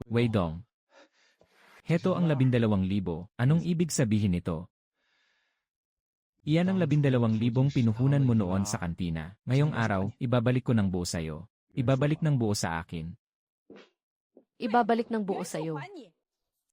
Weidong. Heto ang 12,000. Anong ibig sabihin nito? Iyan ang 12,000 pinuhunan mo noon sa kantina. Ngayong araw, ibabalik ko ng buo sa'yo. Ibabalik ng buo sa akin. Ibabalik ng buo sa'yo.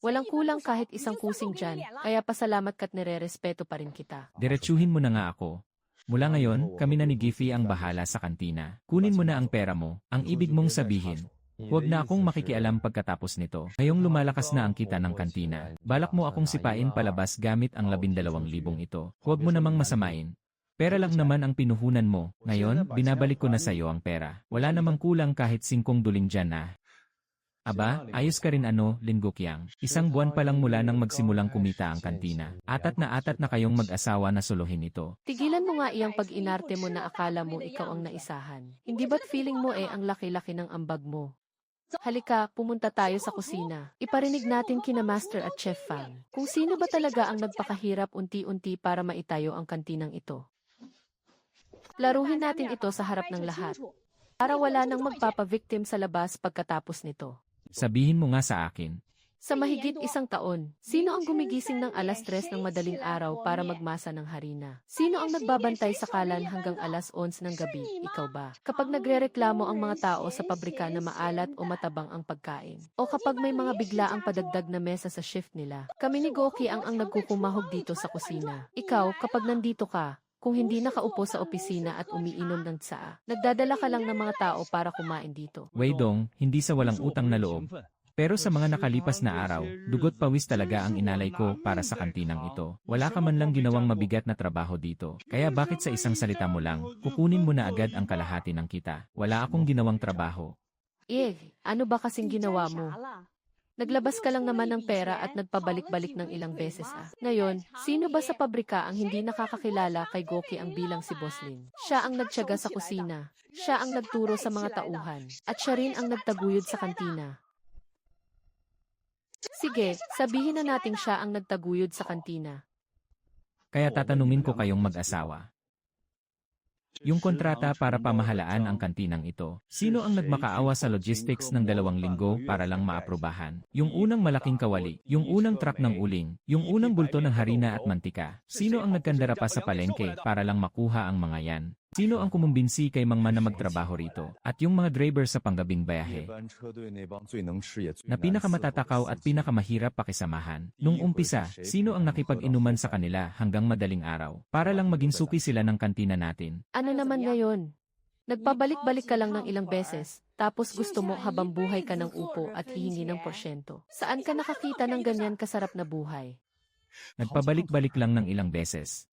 Walang kulang kahit isang kusing dyan, kaya pasalamat ka't nire-respeto pa rin kita. Diretsuhin mo na nga ako. Mula ngayon, kami na ni Giffy ang bahala sa kantina. Kunin mo na ang pera mo. Ang ibig mong sabihin, huwag na akong makikialam pagkatapos nito. Ngayong lumalakas na ang kita ng kantina. Balak mo akong sipain palabas gamit ang 12,000 ito. Huwag mo namang masamain. Pera lang naman ang pinuhunan mo. Ngayon, binabalik ko na sa'yo ang pera. Wala namang kulang kahit 5 duling dyan na. Aba, ayos ka rin Lin Guoqiang. Isang buwan pa lang mula nang magsimulang kumita ang kantina. Atat na kayong mag-asawa na suluhin ito. Tigilan mo nga iyang pag-inarte mo na akala mo ikaw ang naisahan. Hindi ba't feeling mo ang laki-laki ng ambag mo? Halika, pumunta tayo sa kusina. Iparinig natin kina Master at Chef Fang kung sino ba talaga ang nagpakahirap unti-unti para maitayo ang kantinang ito. Laruhin natin ito sa harap ng lahat. Para wala nang magpapa-victim sa labas pagkatapos nito. Sabihin mo nga sa akin. Sa mahigit 1 taon, sino ang gumigising ng alas 3 ng madaling araw para magmasa ng harina? Sino ang nagbabantay sa kalan hanggang alas 11 ng gabi? Ikaw ba? Kapag nagrereklamo ang mga tao sa pabrika na maalat o matabang ang pagkain, o kapag may mga biglaang padagdag na mesa sa shift nila, kami ni Guoqiang ang nagkukumahog dito sa kusina. Ikaw, kapag nandito ka, kung hindi nakaupo sa opisina at umiinom ng tsaa, nagdadala ka lang ng mga tao para kumain dito. Weidong, hindi sa walang utang na loob. Pero sa mga nakalipas na araw, dugot pawis talaga ang inalay ko para sa kantinang ito. Wala ka man lang ginawang mabigat na trabaho dito. Kaya bakit sa isang salita mo lang, kukunin mo na agad ang kalahati ng kita? Wala akong ginawang trabaho. Ano ba kasing ginawa mo? Naglabas ka lang naman ng pera at nagpabalik-balik ng ilang beses Ngayon, sino ba sa pabrika ang hindi nakakakilala kay Guoqiang bilang si Boss Lin? Siya ang nagtiyaga sa kusina. Siya ang nagturo sa mga tauhan. At siya rin ang nagtaguyod sa kantina. Sige, sabihin na nating siya ang nagtaguyod sa kantina. Kaya tatanungin ko kayong mag-asawa. Yung kontrata para pamahalaan ang kantinang ito, sino ang nagmakaawa sa logistics ng 2 linggo para lang maaprubahan? Yung unang malaking kawali, yung unang truck ng uling, yung unang bulto ng harina at mantika. Sino ang nagkandara pa sa palengke para lang makuha ang mga yan? Sino ang kumumbinsi kay Mangman na magtrabaho rito? At yung mga driver sa panggabing bayahe na pinakamatatakaw at pinakamahirap pakisamahan. Nung umpisa, sino ang nakipag-inuman sa kanila hanggang madaling araw para lang maging suki sila ng kantina natin? Ano naman ngayon? Nagpabalik-balik ka lang ng ilang beses, tapos gusto mo habang buhay ka ng upo at hihingi ng porsyento. Saan ka nakakita ng ganyan kasarap na buhay? Nagpabalik-balik lang ng ilang beses.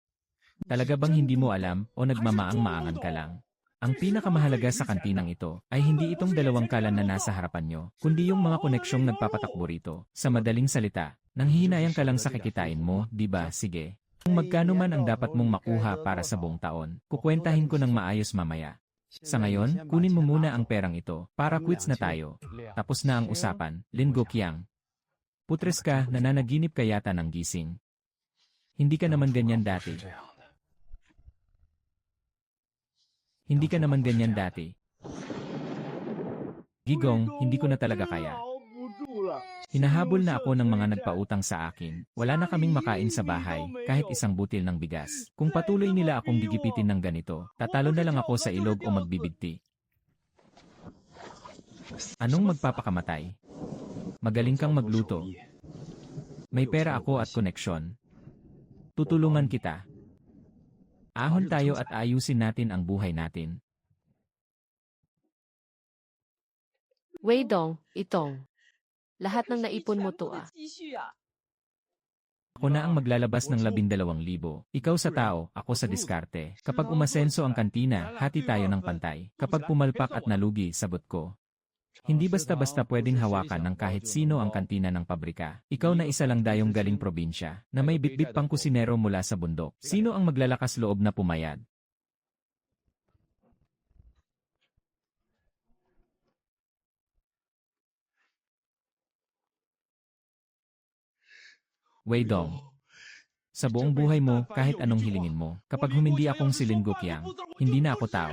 Talaga bang hindi mo alam o nagmamaang-maangan ka lang? Ang pinakamahalaga sa kantinang ito ay hindi itong 2 kalan na nasa harapan nyo, kundi yung mga koneksyong nagpapatakbo rito. Sa madaling salita, nanghihinayang ka lang sa kikitain mo, di ba? Sige. Kung magkano man ang dapat mong makuha para sa buong taon, kukwentahin ko ng maayos mamaya. Sa ngayon, kunin mo muna ang perang ito, para quits na tayo. Tapos na ang usapan, Lin Guoqiang. Putres ka, nananaginip ka yata ng gising. Hindi ka naman ganyan dati. Hindi ka naman ganyan dati. Gigong, hindi ko na talaga kaya. Hinahabol na ako ng mga nagpautang sa akin. Wala na kaming makain sa bahay, kahit isang butil ng bigas. Kung patuloy nila akong gigipitin ng ganito, tatalo na lang ako sa ilog o magbibigti. Anong magpapakamatay? Magaling kang magluto. May pera ako at koneksyon. Tutulungan kita. Ahon tayo at ayusin natin ang buhay natin. Weidong, Itong. Lahat ng naipon mo to Ako na ang maglalabas ng 12,000. Ikaw sa tao, ako sa diskarte. Kapag umasenso ang kantina, hati tayo ng pantay. Kapag pumalpak at nalugi, sabot ko. Hindi basta-basta pwedeng hawakan ng kahit sino ang kantina ng pabrika. Ikaw na isa lang dayong galing probinsya, na may bitbit pang kusinero mula sa bundok. Sino ang maglalakas loob na pumayad? Weidong. Sa buong buhay mo, kahit anong hilingin mo, kapag humindi akong si Lin Guoqiang, hindi na ako tao.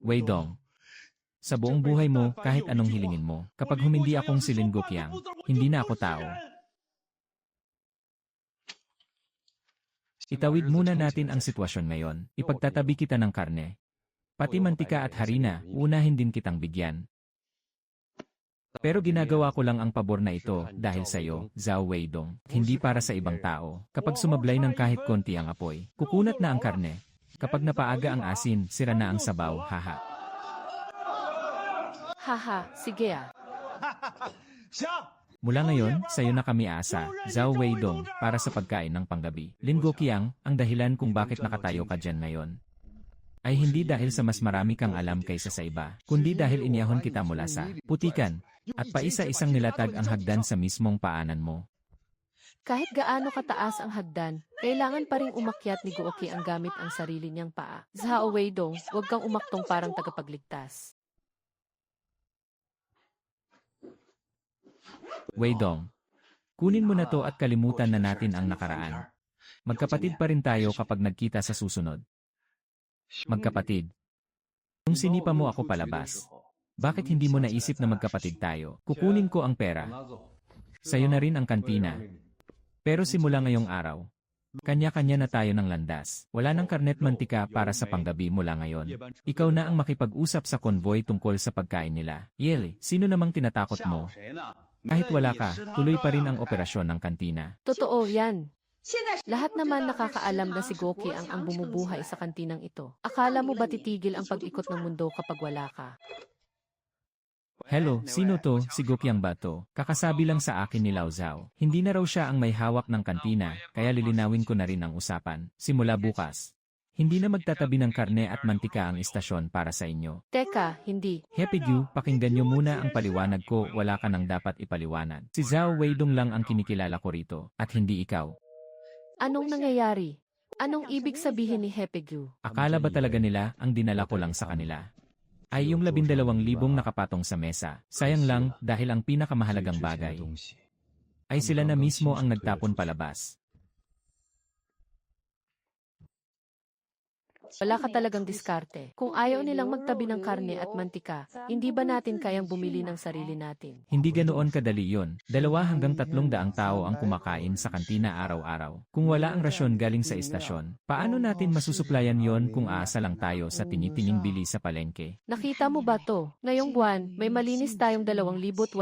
Weidong. Sa buong buhay mo, kahit anong hilingin mo, kapag humindi akong si Lin Goqiang, hindi na ako tao. Itawid muna natin ang sitwasyon ngayon. Ipagtatabi kita ng karne. Pati mantika at harina, unahin din kitang bigyan. Pero ginagawa ko lang ang pabor na ito dahil sa iyo, Zhao Weidong, hindi para sa ibang tao. Kapag sumablay ng kahit konti ang apoy, kukunat na ang karne. Kapag napaaga ang asin, sira na ang sabaw, haha. Haha, sige ah. Mula ngayon, sa iyo na kami aasa, Zhao Weidong, para sa pagkain ng panggabi. Lin Goqiang, ang dahilan kung bakit nakatayo ka dyan ngayon, ay hindi dahil sa mas marami kang alam kaysa sa iba, kundi dahil iniyahon kita mula sa putikan, at paisa-isang nilatag ang hagdan sa mismong paanan mo. Kahit gaano kataas ang hagdan, kailangan pa ring umakyat ni Goqiang gamit ang sarili niyang paa. Zhao Weidong, huwag kang umaktong parang tagapagligtas. Weidong, kunin mo na to at kalimutan na natin ang nakaraan. Magkapatid pa rin tayo kapag nagkita sa susunod. Magkapatid. Kung sinipa mo ako palabas, bakit hindi mo naisip na magkapatid tayo? Kukunin ko ang pera. Sa'yo na rin ang kantina. Pero simula ngayong araw, kanya-kanya na tayo ng landas. Wala nang karnet mantika para sa panggabi mula ngayon. Ikaw na ang makipag-usap sa konvoy tungkol sa pagkain nila. Yeli, sino namang tinatakot mo? Kahit wala ka, tuloy pa rin ang operasyon ng kantina. Totoo yan. Lahat naman nakakaalam na si Goqiang ang bumubuhay sa kantinang ito. Akala mo ba titigil ang pag-ikot ng mundo kapag wala ka? Hello, sino to? Si Goqiang ba to? Kakasabi lang sa akin ni Lao Zhao. Hindi na raw siya ang may hawak ng kantina, kaya lilinawin ko na rin ang usapan. Simula bukas, hindi na magtatabi ng karne at mantika ang istasyon para sa inyo. Teka, hindi. Happy Gu, pakinggan nyo muna ang paliwanag ko, wala ka nang dapat ipaliwanag. Si Zhao Weidong lang ang kinikilala ko rito, at hindi ikaw. Anong nangyayari? Anong ibig sabihin ni Happy Gu? Akala ba talaga nila ang dinala ko lang sa kanila ay yung 12,000 nakapatong sa mesa? Sayang lang dahil ang pinakamahalagang bagay ay sila na mismo ang nagtapon palabas. Wala ka talagang diskarte. Kung ayaw nilang magtabi ng karne at mantika, hindi ba natin kayang bumili ng sarili natin? Hindi ganoon kadali yon. 2 hanggang 300 tao ang kumakain sa kantina araw-araw. Kung wala ang rasyon galing sa istasyon, paano natin masusuplayan yon kung aasa lang tayo sa tinitinging bili sa palengke? Nakita mo ba to? Ngayong buwan, may malinis tayong 2,800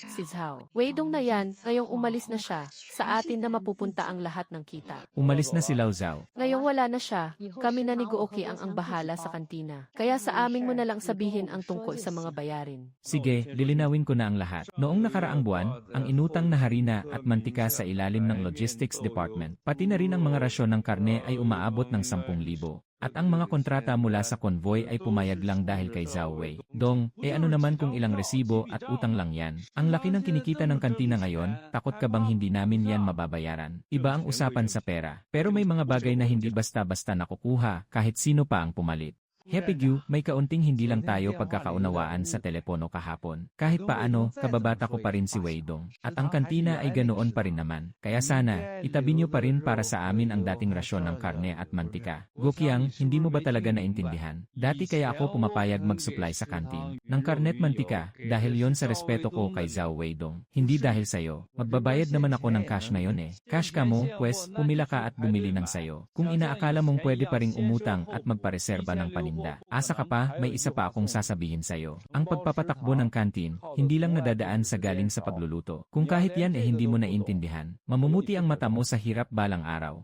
si Zhao. Weidong na yan, ngayong umalis na siya, sa atin na mapupunta ang lahat ng kita. Umalis na si Lao Zhao. Ngayong wala na siya, kami na ni Goqiang ang bahala sa kantina. Kaya sa amin mo na lang sabihin ang tungkol sa mga bayarin. Sige, lilinawin ko na ang lahat. Noong nakaraang buwan, ang inutang na harina at mantika sa ilalim ng Logistics Department, pati na rin ang mga rasyon ng karne ay umaabot ng 10,000. At ang mga kontrata mula sa convoy ay pumayag lang dahil kay Zhao Wei. Dong, ano naman kung ilang resibo at utang lang yan? Ang laki ng kinikita ng kantina ngayon, takot ka bang hindi namin yan mababayaran? Iba ang usapan sa pera. Pero may mga bagay na hindi basta-basta nakukuha kahit sino pa ang pumalit. Happy Gu, may kaunting hindi lang tayo pagkakaunawaan sa telepono kahapon. Kahit paano, kababata ko pa rin si Weidong. At ang kantina ay ganoon pa rin naman. Kaya sana, itabi niyo pa rin para sa amin ang dating rasyon ng karne at mantika. Goqiang, hindi mo ba talaga naintindihan? Dati kaya ako pumapayag mag-supply sa kantin ng karne at mantika dahil yon sa respeto ko kay Zhao Weidong. Hindi dahil sayo. Magbabayad naman ako ng cash na yon eh. Cash ka mo, pues, pumila ka at bumili ng sayo. Kung inaakala mong pwede pa ring umutang at magpareserba ng paninda, asa ka pa, may isa pa akong sasabihin sa'yo. Ang pagpapatakbo ng kantin, hindi lang nadadaan sa galing sa pagluluto. Kung kahit yan hindi mo naintindihan, mamumuti ang mata mo sa hirap balang araw.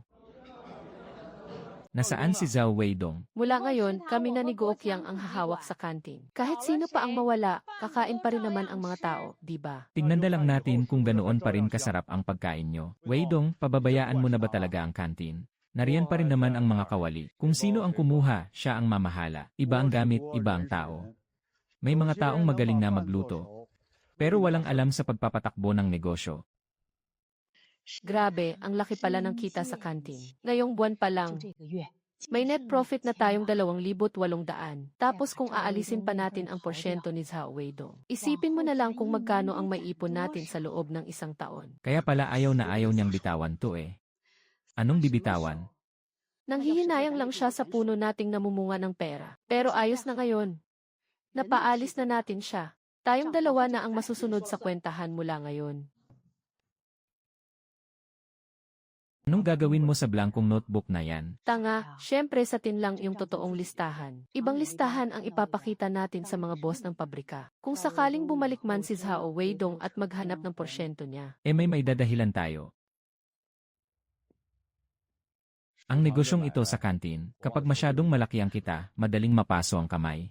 Nasaan si Zhao Weidong? Mula ngayon, kami na ni Goqiang ang hahawak sa kantin. Kahit sino pa ang mawala, kakain pa rin naman ang mga tao, di ba? Tignan na lang natin kung ganoon pa rin kasarap ang pagkain nyo. Weidong, pababayaan mo na ba talaga ang kantin? Nariyan pa rin naman ang mga kawali. Kung sino ang kumuha, siya ang mamahala. Iba ang gamit, iba ang tao. May mga taong magaling na magluto, pero walang alam sa pagpapatakbo ng negosyo. Grabe, ang laki pala ng kita sa kantin. Ngayong buwan pa lang, may net profit na tayong 2,800. Tapos kung aalisin pa natin ang porsyento ni Zhao Weidong, isipin mo na lang kung magkano ang maiipon natin sa loob ng 1 taon. Kaya pala ayaw na ayaw niyang bitawan to eh. Anong bibitawan? Nanghihinayang lang siya sa puno nating namumunga ng pera. Pero ayos na ngayon. Napaalis na natin siya. Tayong dalawa na ang masusunod sa kwentahan mula ngayon. Anong gagawin mo sa blankong notebook na yan? Tanga, syempre sa tin lang yung totoong listahan. Ibang listahan ang ipapakita natin sa mga boss ng pabrika. Kung sakaling bumalik man si Zhao Weidong at maghanap ng porsyento niya. May maidadahilan tayo. Ang negosyong ito sa kantin, kapag masyadong malaki ang kita, madaling mapaso ang kamay.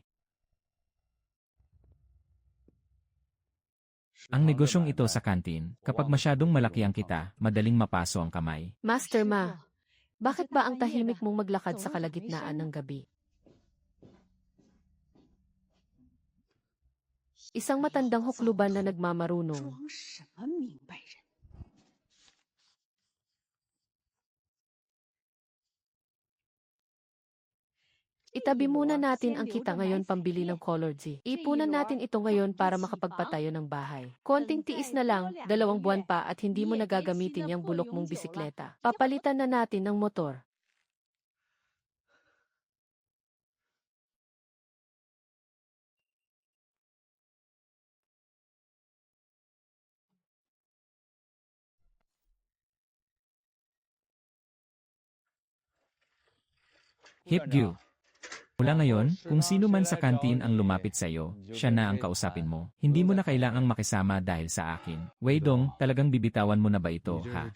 Ang negosyong ito sa kantin, kapag masyadong malaki ang kita, madaling mapaso ang kamay. Master Ma, bakit ba ang tahimik mong maglakad sa kalagitnaan ng gabi? Isang matandang hukluban na nagmamarunong. Itabi muna natin ang kita ngayon pambili ng Color Z. Ipunan natin ito ngayon para makapagpatayo ng bahay. Konting tiis na lang, 2 buwan pa at hindi mo nagagamitin yung bulok mong bisikleta. Papalitan na natin ng motor. Hipgyu. Mula ngayon, kung sino man sa kantin ang lumapit sa iyo, siya na ang kausapin mo. Hindi mo na kailangang makisama dahil sa akin. Weidong, talagang bibitawan mo na ba ito, ha?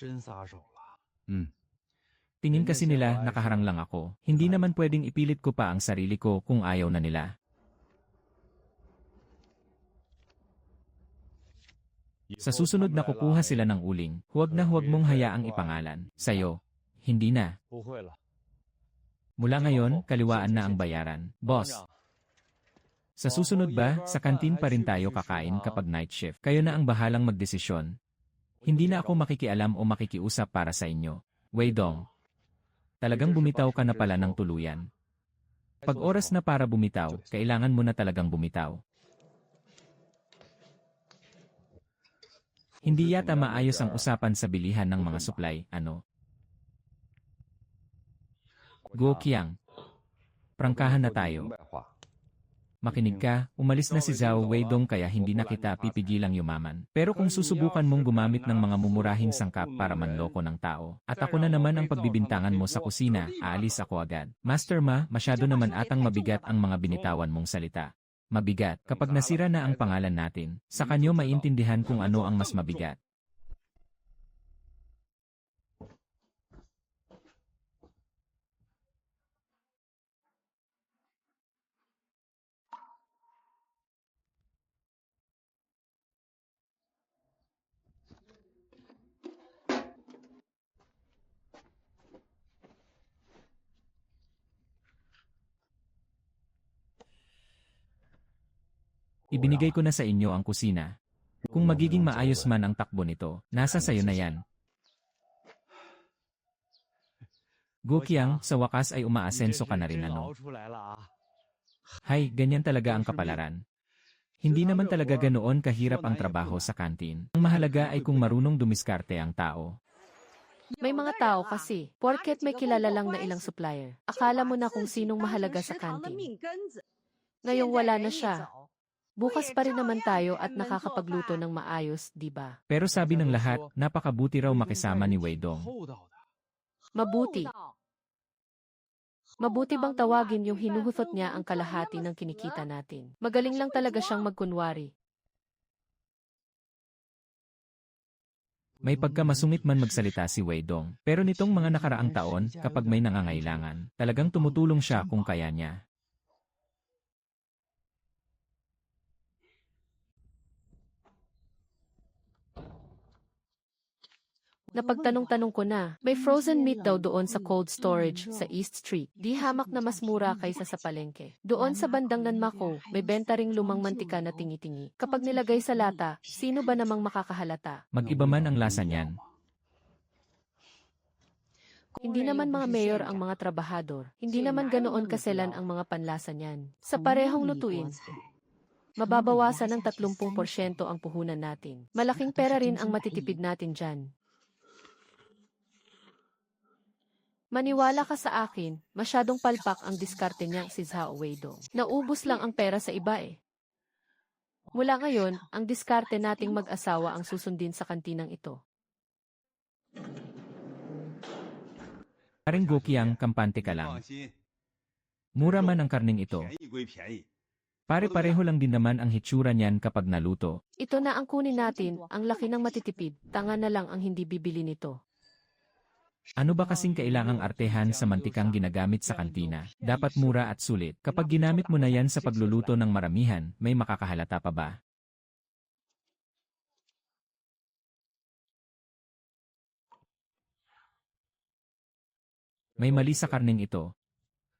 Tingin kasi nila nakaharang lang ako. Hindi naman pwedeng ipilit ko pa ang sarili ko kung ayaw na nila. Sa susunod na kukuha sila ng uling, huwag mong hayaang ipangalan. Sa'yo, hindi na. Mula ngayon, kaliwaan na ang bayaran. Boss. Sa susunod ba, sa kantin pa rin tayo kakain kapag night shift. Kayo na ang bahalang magdesisyon. Hindi na ako makikialam o makikiusap para sa inyo. Weidong. Talagang bumitaw ka na pala ng tuluyan. Pag oras na para bumitaw, kailangan mo na talagang bumitaw. Hindi yata maayos ang usapan sa bilihan ng mga supply, ano? Go Qiang. Prangkahan na tayo. Makinig ka, umalis na si Zhao Weidong kaya hindi na kita pipigilang yumaman. Pero kung susubukan mong gumamit ng mga mumurahing sangkap para manloko ng tao, at ako na naman ang pagbibintangan mo sa kusina, aalis ako agad. Master Ma, masyado naman atang mabigat ang mga binitawan mong salita. Mabigat, kapag nasira na ang pangalan natin, sa kanyo maintindihan kung ano ang mas mabigat. Ibinigay ko na sa inyo ang kusina. Kung magiging maayos man ang takbo nito, nasa sayo na yan. Go Qiang, sa wakas ay umaasenso ka na rin ano. Hay, ganyan talaga ang kapalaran. Hindi naman talaga ganoon kahirap ang trabaho sa kantin. Ang mahalaga ay kung marunong dumiskarte ang tao. May mga tao kasi, porket may kilala lang na ilang supplier. Akala mo na kung sinong mahalaga sa kantin. Ngayong wala na siya. Bukas pa rin naman tayo at nakakapagluto ng maayos, di ba? Pero sabi ng lahat, napakabuti raw makisama ni Weidong. Mabuti. Mabuti bang tawagin yung hinuhutot niya ang kalahati ng kinikita natin? Magaling lang talaga siyang magkunwari. May pagkamasungit man magsalita si Weidong, pero nitong mga nakaraang taon, kapag may nangangailangan, talagang tumutulong siya kung kaya niya. Napagtanong-tanong ko na, may frozen meat daw doon sa cold storage sa East Street. Di hamak na mas mura kaysa sa palengke. Doon sa bandang Nanmako, may benta ring lumang mantika na tingi-tingi. Kapag nilagay sa lata, sino ba namang makakahalata? Mag-iba man ang lasa niyan. Hindi naman mga mayor ang mga trabahador. Hindi naman ganoon kaselan ang mga panlasa niyan. Sa parehong lutuin, mababawasan ng 30% ang puhunan natin. Malaking pera rin ang matitipid natin dyan. Maniwala ka sa akin, masyadong palpak ang diskarte niyang si Zhao Weidong. Naubos lang ang pera sa iba eh. Mula ngayon, ang diskarte nating mag-asawa ang susundin sa kantinang ito. Paring Gokiang, kampante ka lang. Mura man ang karning ito. Pare-pareho lang din naman ang hitsura niyan kapag naluto. Ito na ang kunin natin, ang laki ng matitipid, tanga na lang ang hindi bibili nito. Ano ba kasing kailangang artehan sa mantikang ginagamit sa kantina? Dapat mura at sulit. Kapag ginamit mo na yan sa pagluluto ng maramihan, may makakahalata pa ba? May mali sa karning ito.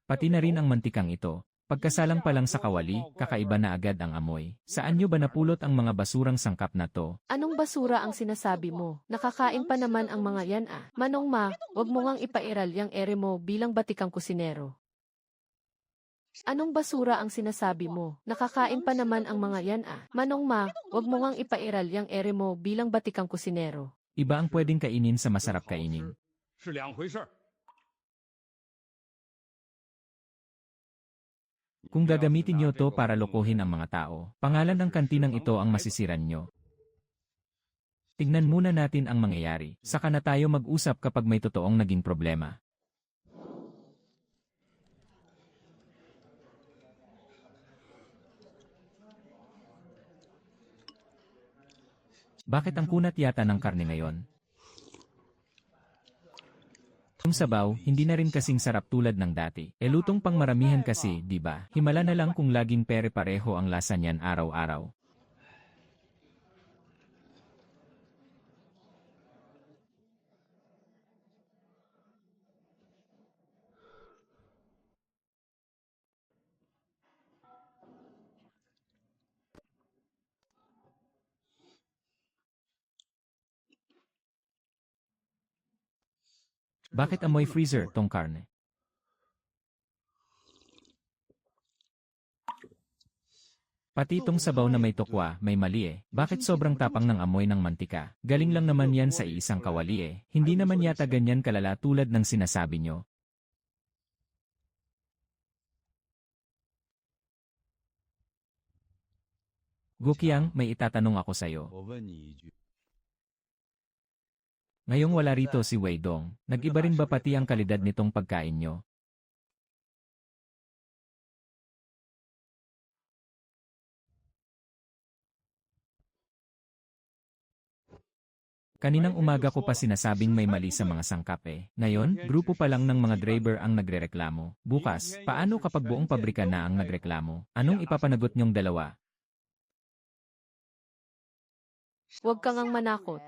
Pati na rin ang mantikang ito. Pagkasalang pa lang sa kawali, kakaiba na agad ang amoy. Saan nyo ba napulot ang mga basurang sangkap na to? Anong basura ang sinasabi mo? Nakakain pa naman ang mga yan ah. Manong ma, wag mo ngang ipairal yang ere mo bilang batikang kusinero. Anong basura ang sinasabi mo? Nakakain pa naman ang mga yan ah. Manong ma, wag mo ngang ipairal yang ere mo bilang batikang kusinero. Iba ang pwedeng kainin sa masarap kainin. Kung gagamitin nyo to para lokohin ang mga tao, pangalan ng kantinang ito ang masisiran nyo. Tignan muna natin ang mangyayari, saka na tayo mag-usap kapag may totoong naging problema. Bakit ang kunat yata ng karne ngayon? Ang sabaw, hindi na rin kasing sarap tulad ng dati. Lutong pang maramihan kasi, di ba? Himala na lang kung laging pere-pareho ang lasa niyan araw-araw. Bakit amoy freezer tong karne? Pati itong sabaw na may tokwa, may mali eh. Bakit sobrang tapang ng amoy ng mantika? Galing lang naman yan sa iisang kawali eh. Hindi naman yata ganyan kalala tulad ng sinasabi nyo. Gokiang, may itatanong ako sa'yo. Ngayong wala rito si Weidong, nag-iba rin ba pati ang kalidad nitong pagkain nyo? Kaninang umaga ko pa sinasabing may mali sa mga sangkap eh. Ngayon, grupo pa lang ng mga driver ang nagrereklamo. Bukas, paano kapag buong pabrika na ang nagreklamo? Anong ipapanagot nyong dalawa? Huwag kang ang manakot.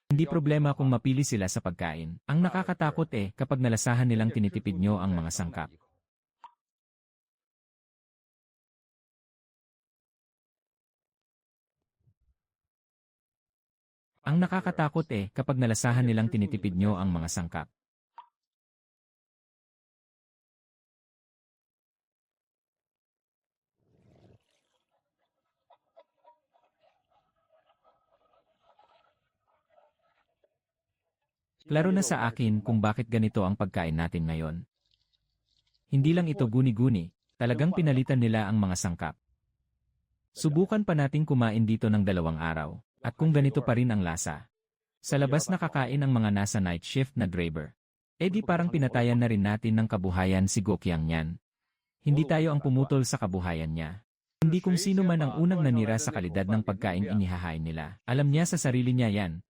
Hindi problema kung mapili sila sa pagkain. Ang nakakatakot eh, kapag nalasahan nilang tinitipid nyo ang mga sangkap. Ang nakakatakot eh, kapag nalasahan nilang tinitipid nyo ang mga sangkap. Klaro na sa akin kung bakit ganito ang pagkain natin ngayon. Hindi lang ito guni-guni, talagang pinalitan nila ang mga sangkap. Subukan pa nating kumain dito ng 2 araw, at kung ganito pa rin ang lasa. Sa labas nakakain ang mga nasa night shift na driver. Di parang pinatayan na rin natin ng kabuhayan si Gokiang niyan. Hindi tayo ang pumutol sa kabuhayan niya. Hindi kung sino man ang unang nanira sa kalidad ng pagkain inihahain nila. Alam niya sa sarili niya yan.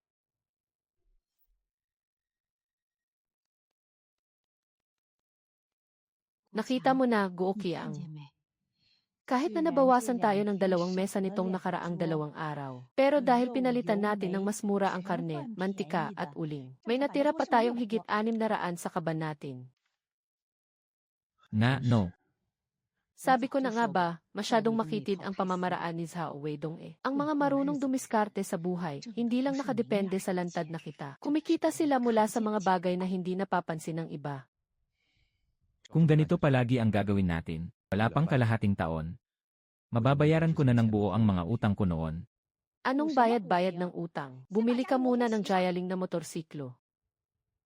Nakita mo na, Gookiang. Kahit na nabawasan tayo ng 2 mesa nitong nakaraang 2 araw. Pero dahil pinalitan natin ng mas mura ang karne, mantika at uling, may natira pa tayong higit 600 sa kaban natin. No. Sabi ko na nga ba, masyadong makitid ang pamamaraan ni Zhao Weidong eh. Ang mga marunong dumiskarte sa buhay, hindi lang nakadepende sa lantad na kita. Kumikita sila mula sa mga bagay na hindi napapansin ng iba. Kung ganito palagi ang gagawin natin, wala pang kalahating taon, mababayaran ko na ng buo ang mga utang ko noon. Anong bayad-bayad ng utang? Bumili ka muna ng Jialing na motorsiklo.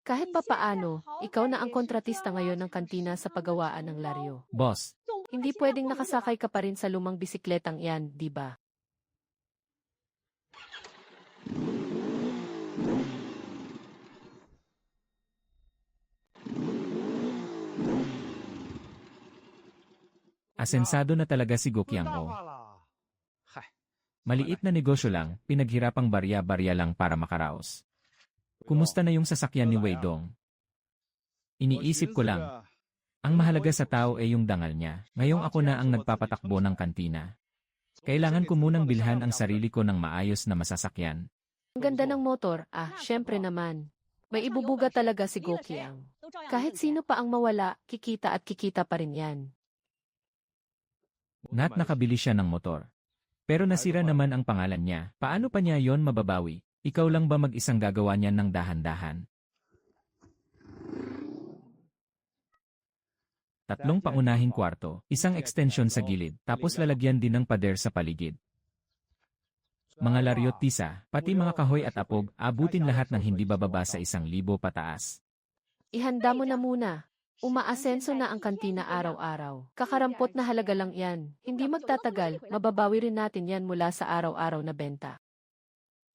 Kahit papaano, ikaw na ang kontratista ngayon ng kantina sa paggawaan ng laryo. Boss, Hindi pwedeng nakasakay ka pa rin sa lumang bisikletang iyan, di ba? asensado na talaga si Gokyang O. Maliit na negosyo lang, pinaghirapang barya-barya lang para makaraos. Kumusta na yung sasakyan ni Weidong? Iniisip ko lang, ang mahalaga sa tao ay yung dangal niya. Ngayong ako na ang nagpapatakbo ng kantina. Kailangan ko munang bilhan ang sarili ko ng maayos na masasakyan. Ang ganda ng motor, syempre naman. May ibubuga talaga si Gokyang. Kahit sino pa ang mawala, kikita at kikita pa rin yan. Nakabili siya ng motor. Pero nasira naman ang pangalan niya. Paano pa niya yon mababawi? Ikaw lang ba mag-isang gagawa niyan ng dahan-dahan? Tatlong pangunahing kwarto, isang extension sa gilid, tapos lalagyan din ng pader sa paligid. Mga laryot tisa, pati mga kahoy at apog, abutin lahat ng hindi bababa sa 1,000 pataas. Ihanda mo na muna. Umaasenso na ang kantina araw-araw. Kakarampot na halaga lang yan. Hindi magtatagal, mababawi rin natin yan mula sa araw-araw na benta.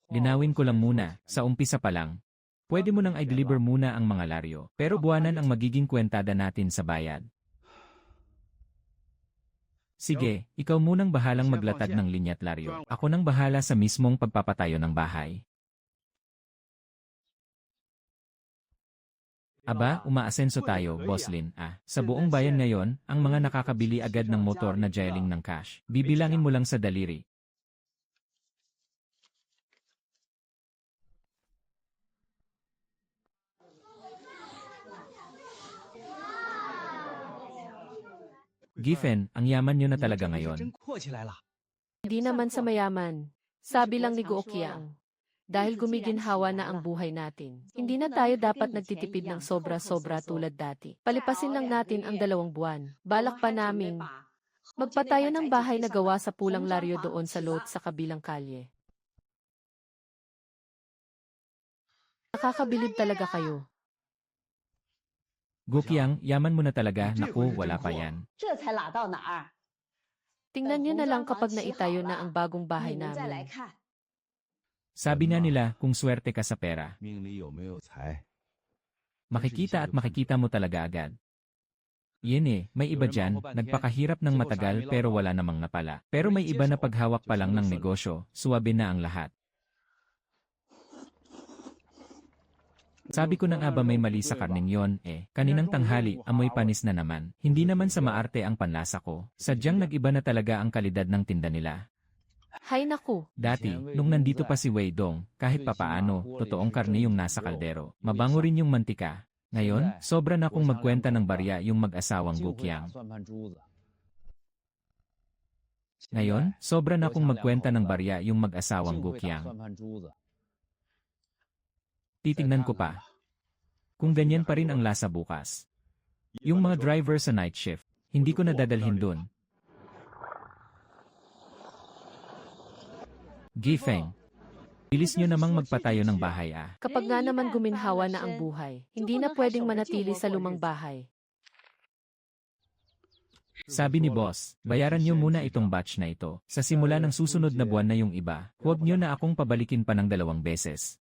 Linawin ko lang muna, sa umpisa pa lang. Pwede mo nang i-deliver muna ang mga laryo, pero buwanan ang magiging kwentada natin sa bayad. Sige, ikaw munang bahalang maglatad ng linyat laryo. Ako nang bahala sa mismong pagpapatayo ng bahay. Aba, umaasenso tayo, Boss Lin. Sa buong bayan ngayon, ang mga nakakabili agad ng motor na Jialing ng cash. Bibilangin mo lang sa daliri. Giffen, ang yaman nyo na talaga ngayon. Hindi naman sa mayaman. Sabi lang ni Gokyang. Dahil gumiginhawa na ang buhay natin. Hindi na tayo dapat nagtitipid ng sobra-sobra tulad dati. Palipasin lang natin ang 2 buwan. Balak pa naming magpatayo ng bahay na gawa sa pulang laryo doon sa lot sa kabilang kalye. Nakakabilib talaga kayo. Gokyang, yaman mo na talaga. Naku, wala pa yan. Tingnan niyo na lang kapag naitayo na ang bagong bahay namin. Sabi na nila, kung swerte ka sa pera, makikita at makikita mo talaga agad. May iba dyan, nagpakahirap ng matagal pero wala namang napala. Pero may iba na paghawak pa lang ng negosyo, suwabe na ang lahat. Sabi ko na nga ba may mali sa karning yon, kaninang tanghali, amoy panis na naman. Hindi naman sa maarte ang panlasa ko, sadyang nag-iba na talaga ang kalidad ng tinda nila. Hay naku, Dati, nung nandito pa si Weidong, kahit papaano, totoong karne yung nasa kaldero. Mabango rin yung mantika. Ngayon, sobra na kung magkwenta ng barya yung mag-asawang Gokyang. Titingnan ko pa. Kung ganyan pa rin ang lasa bukas. Yung mga driver sa night shift, hindi ko na dadalhin dun. Gifeng, bilis nyo namang magpatayo ng bahay kapag nga naman guminhawa na ang buhay, hindi na pwedeng manatili sa lumang bahay. Sabi ni boss, bayaran nyo muna itong batch na ito. Sa simula ng susunod na buwan na yung iba, huwag nyo na akong pabalikin pa ng 2 beses.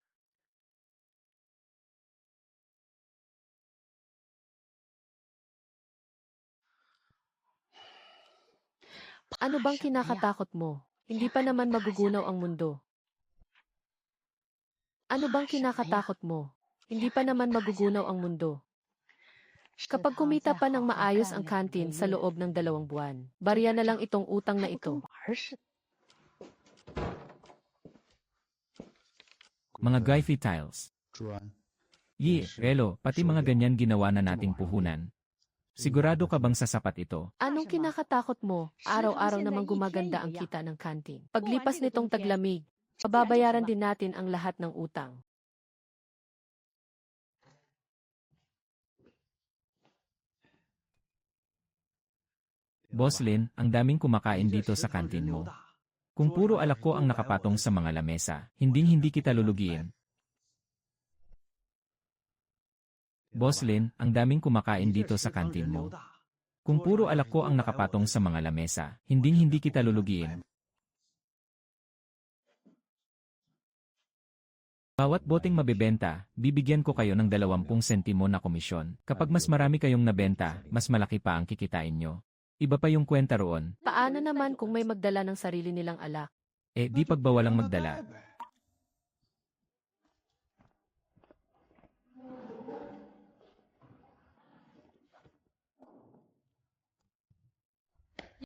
Ano bang kinakatakot mo? Hindi pa naman magugunaw ang mundo. Ano bang kinakatakot mo? Hindi pa naman magugunaw ang mundo. Kapag kumita pa ng maayos ang kantin sa loob ng 2 buwan, barya na lang itong utang na ito. Mga Gaifi tiles. Relo, pati mga ganyan ginawa na nating puhunan. Sigurado ka bang sasapat ito? Anong kinakatakot mo? Araw-araw namang gumaganda ang kita ng kantin. Paglipas nitong taglamig, pababayaran din natin ang lahat ng utang. Boss Lin, ang daming kumakain dito sa kantin mo. Kung puro alak ko ang nakapatong sa mga lamesa, hindi kita lulugiin. Boss Lin, ang daming kumakain dito sa kantin mo. Kung puro alak ko ang nakapatong sa mga lamesa, hindi kita lulugiin. Bawat boteng mabebenta, bibigyan ko kayo ng 20 sentimo na komisyon. Kapag mas marami kayong nabenta, mas malaki pa ang kikitain nyo. Iba pa yung kwenta roon. Paano naman kung may magdala ng sarili nilang alak? Di pagbawalang magdala.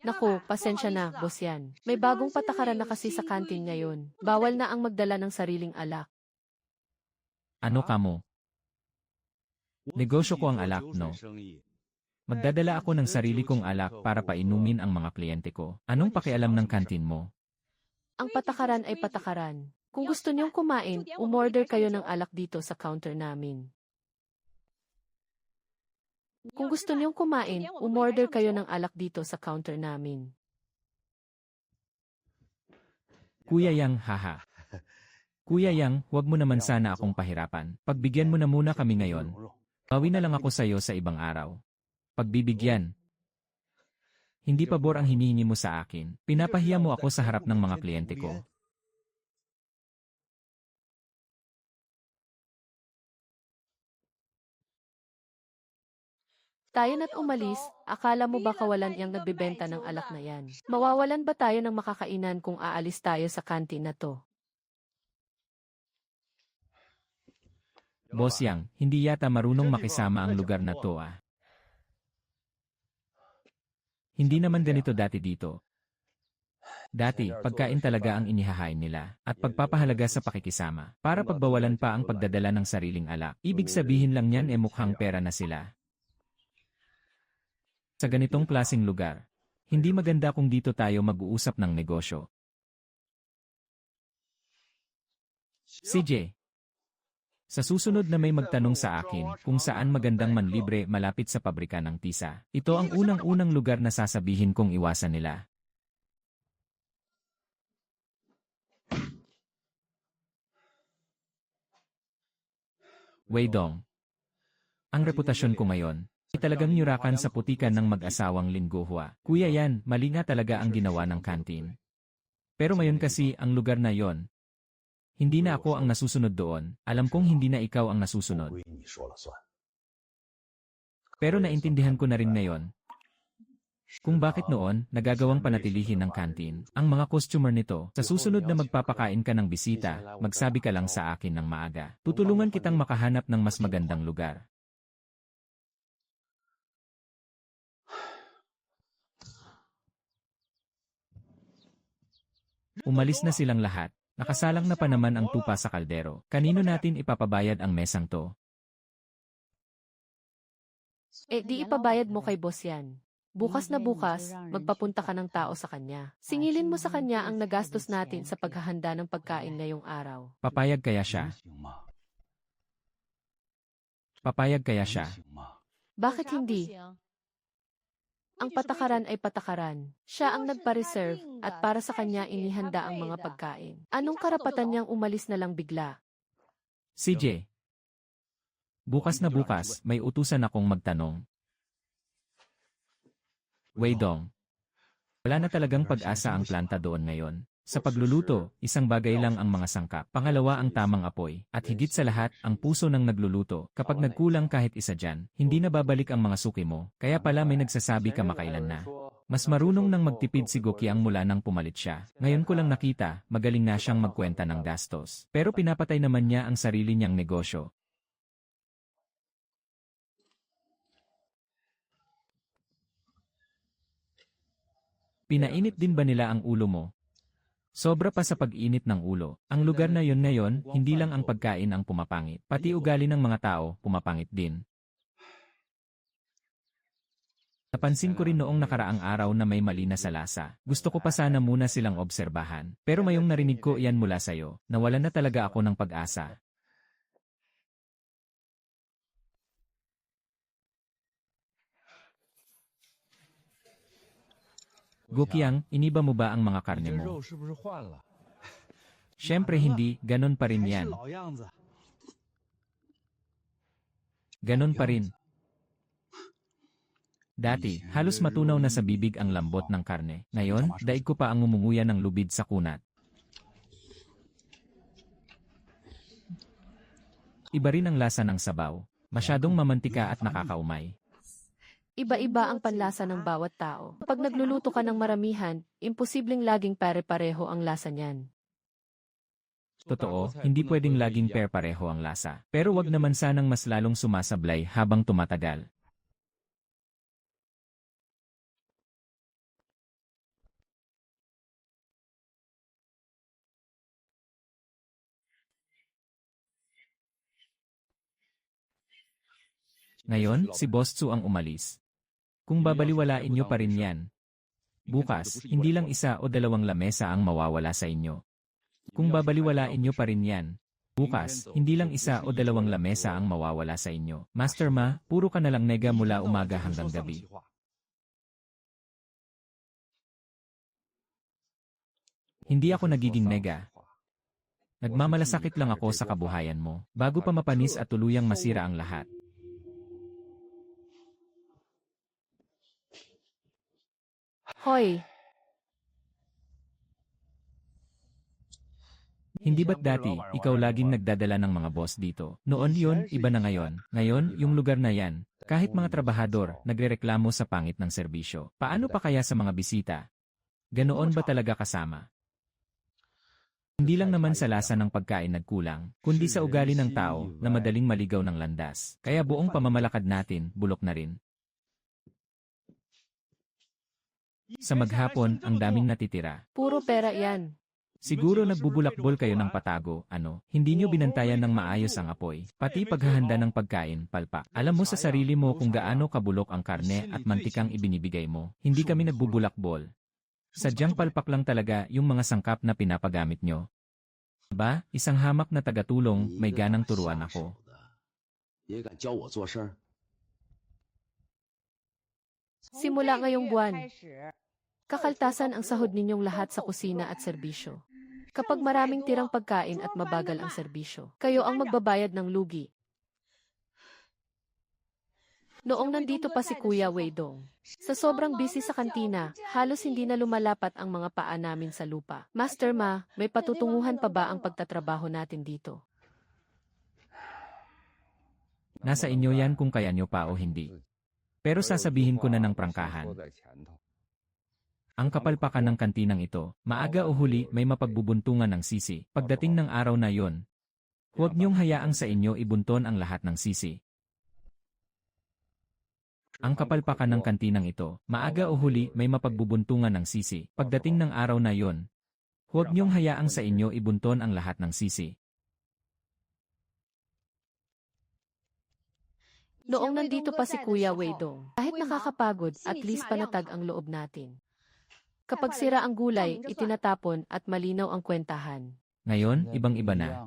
Naku, pasensya na, boss yan. May bagong patakaran na kasi sa kantin ngayon. Bawal na ang magdala ng sariling alak. Ano ka mo? Negosyo ko ang alak, no? Magdadala ako ng sarili kong alak para painumin ang mga kliyente ko. Anong pakialam ng kantin mo? Ang patakaran ay patakaran. Kung gusto niyong kumain, umorder kayo ng alak dito sa counter namin. Kung gusto niyong kumain, umorder kayo ng alak dito sa counter namin. Kuya Yang, haha. Kuya Yang, huwag mo naman sana akong pahirapan. Pagbigyan mo na muna kami ngayon. Bawi na lang ako sa'yo sa ibang araw. Pagbibigyan. Hindi pabor ang hinihingi mo sa akin. Pinapahiya mo ako sa harap ng mga kliyente ko. Tayo na't umalis, akala mo ba kawalan yang nagbebenta ng alak na yan? Mawawalan ba tayo ng makakainan kung aalis tayo sa kantin na to? Boss Yang, hindi yata marunong makisama ang lugar na to ah. Hindi naman ganito dati dito. Dati, pagkain talaga ang inihahain nila, at pagpapahalaga sa pakikisama, para pagbawalan pa ang pagdadala ng sariling alak. Ibig sabihin lang yan mukhang pera na sila. Sa ganitong klaseng lugar, hindi maganda kung dito tayo mag-uusap ng negosyo. CJ, sa susunod na may magtanong sa akin kung saan magandang manlibre malapit sa pabrika ng tisa, ito ang unang-unang lugar na sasabihin kong iwasan nila. Weidong. Ang reputasyon ko ngayon, ay talagang nyurakan sa putikan ng mag-asawang Lin Gohua. Kuya yan, mali nga talaga ang ginawa ng kantin. Pero ngayon kasi ang lugar na yon, hindi na ako ang nasusunod doon, alam kong hindi na ikaw ang nasusunod. Pero naintindihan ko na rin ngayon kung bakit noon nagagawang panatilihin ng kantin ang mga customer nito. Sa susunod na magpapakain ka ng bisita, magsabi ka lang sa akin ng maaga. Tutulungan kitang makahanap ng mas magandang lugar. Umalis na silang lahat. Nakasalang na pa naman ang tupa sa kaldero. Kanino natin ipapabayad ang mesang to? Di ipabayad mo kay boss yan. Bukas na bukas, magpapunta ka ng tao sa kanya. Singilin mo sa kanya ang nagastos natin sa paghahanda ng pagkain ngayong araw. Papayag kaya siya? Papayag kaya siya? Bakit hindi? Ang patakaran ay patakaran. Siya ang nagpa-reserve at para sa kanya inihanda ang mga pagkain. Anong karapatan niyang umalis na lang bigla? CJ, bukas na bukas, may utusan akong magtanong. Weidong, wala na talagang pag-asa ang planta doon ngayon. Sa pagluluto, isang bagay lang ang mga sangkap. Pangalawa ang tamang apoy. At higit sa lahat, ang puso ng nagluluto. Kapag nagkulang kahit isa dyan, hindi na babalik ang mga suki mo. Kaya pala may nagsasabi ka makailan na. Mas marunong nang magtipid si Gokiang mula nang pumalit siya. Ngayon ko lang nakita, magaling na siyang magkwenta ng gastos. Pero pinapatay naman niya ang sarili niyang negosyo. Pinainit din ba nila ang ulo mo? Sobra pa sa pag-init ng ulo. Ang lugar na yon ngayon, hindi lang ang pagkain ang pumapangit. Pati ugali ng mga tao, pumapangit din. Napansin ko rin noong nakaraang araw na may mali na sa lasa. Gusto ko pa sana muna silang obserbahan. Pero mayong narinig ko iyan mula sa'yo, nawalan na talaga ako ng pag-asa. Guqiang, iniba mo ba ang mga karne 这 mo? 肉是不是换了？ Siyempre hindi, ganon pa rin 还是 yan. 老样子。 Ganon pa rin. Dati, halos matunaw na sa bibig ang lambot ng karne. Ngayon, daig ko pa ang ngumunguya ng lubid sa kunat. Iba rin ang lasa ng sabaw. Masyadong mamantika at nakakaumay. Iba-iba ang panlasa ng bawat tao. Kapag nagluluto ka ng maramihan, imposibleng laging pare-pareho ang lasa niyan. Totoo, hindi pwedeng laging pareho ang lasa. Pero wag naman sanang mas lalong sumasablay habang tumatagal. Ngayon, si Boss Tsu ang umalis. Kung babaliwalain nyo pa rin yan, bukas, hindi lang isa o dalawang lamesa ang mawawala sa inyo. Kung babaliwalain nyo pa rin yan, bukas, hindi lang isa o dalawang lamesa ang mawawala sa inyo. Master Ma, puro ka na lang nega mula umaga hanggang gabi. Hindi ako nagiging nega. Nagmamalasakit lang ako sa kabuhayan mo, bago pa mapanis at tuluyang masira ang lahat. Hoy, Hindi ba't dati, ikaw laging nagdadala ng mga boss dito? Noon yun, iba na ngayon. Ngayon, yung lugar na yan, kahit mga trabahador, nagrereklamo sa pangit ng serbisyo. Paano pa kaya sa mga bisita? Ganoon ba talaga kasama? Hindi lang naman sa lasa ng pagkain nagkulang, kundi sa ugali ng tao na madaling maligaw ng landas. Kaya buong pamamalakad natin, bulok na rin. Sa maghapon, ang daming natitira. puro pera yan. Siguro nagbubulakbol kayo ng patago, hindi nyo binantayan ng maayos ang apoy. Pati paghahanda ng pagkain, palpak. Alam mo sa sarili mo kung gaano kabulok ang karne at mantikang ibinibigay mo. Hindi kami nagbubulakbol. Sadyang palpak lang talaga yung mga sangkap na pinapagamit nyo. Ba, isang hamak na tagatulong, may ganang turuan ako. 也敢教我做事儿？ Simula ngayong buwan, kakaltasan ang sahod ninyong lahat sa kusina at serbisyo. Kapag maraming tirang pagkain at mabagal ang serbisyo, kayo ang magbabayad ng lugi. Noong nandito pa si Kuya Weidong, sa sobrang busy sa kantina, halos hindi na lumalapat ang mga paa namin sa lupa. Master Ma, may patutunguhan pa ba ang pagtatrabaho natin dito? Nasa inyo yan kung kaya nyo pa o hindi. Pero sasabihin ko na ng prangkahan. Ang kapalpakan ng kantinang ito, maaga o huli may mapagbubuntungan ng sisi. Pagdating ng araw na yon, huwag niyong hayaang sa inyo ibunton ang lahat ng sisi. Ang kapalpakan ng kantinang ito, maaga o huli may mapagbubuntungan ng sisi. Pagdating ng araw na yon, huwag niyong hayaang sa inyo ibunton ang lahat ng sisi. Noong nandito pa si Kuya Weidong, kahit nakakapagod, at least panatag ang loob natin. Kapag sira ang gulay, itinatapon at malinaw ang kwentahan. Ngayon, ibang-iba na.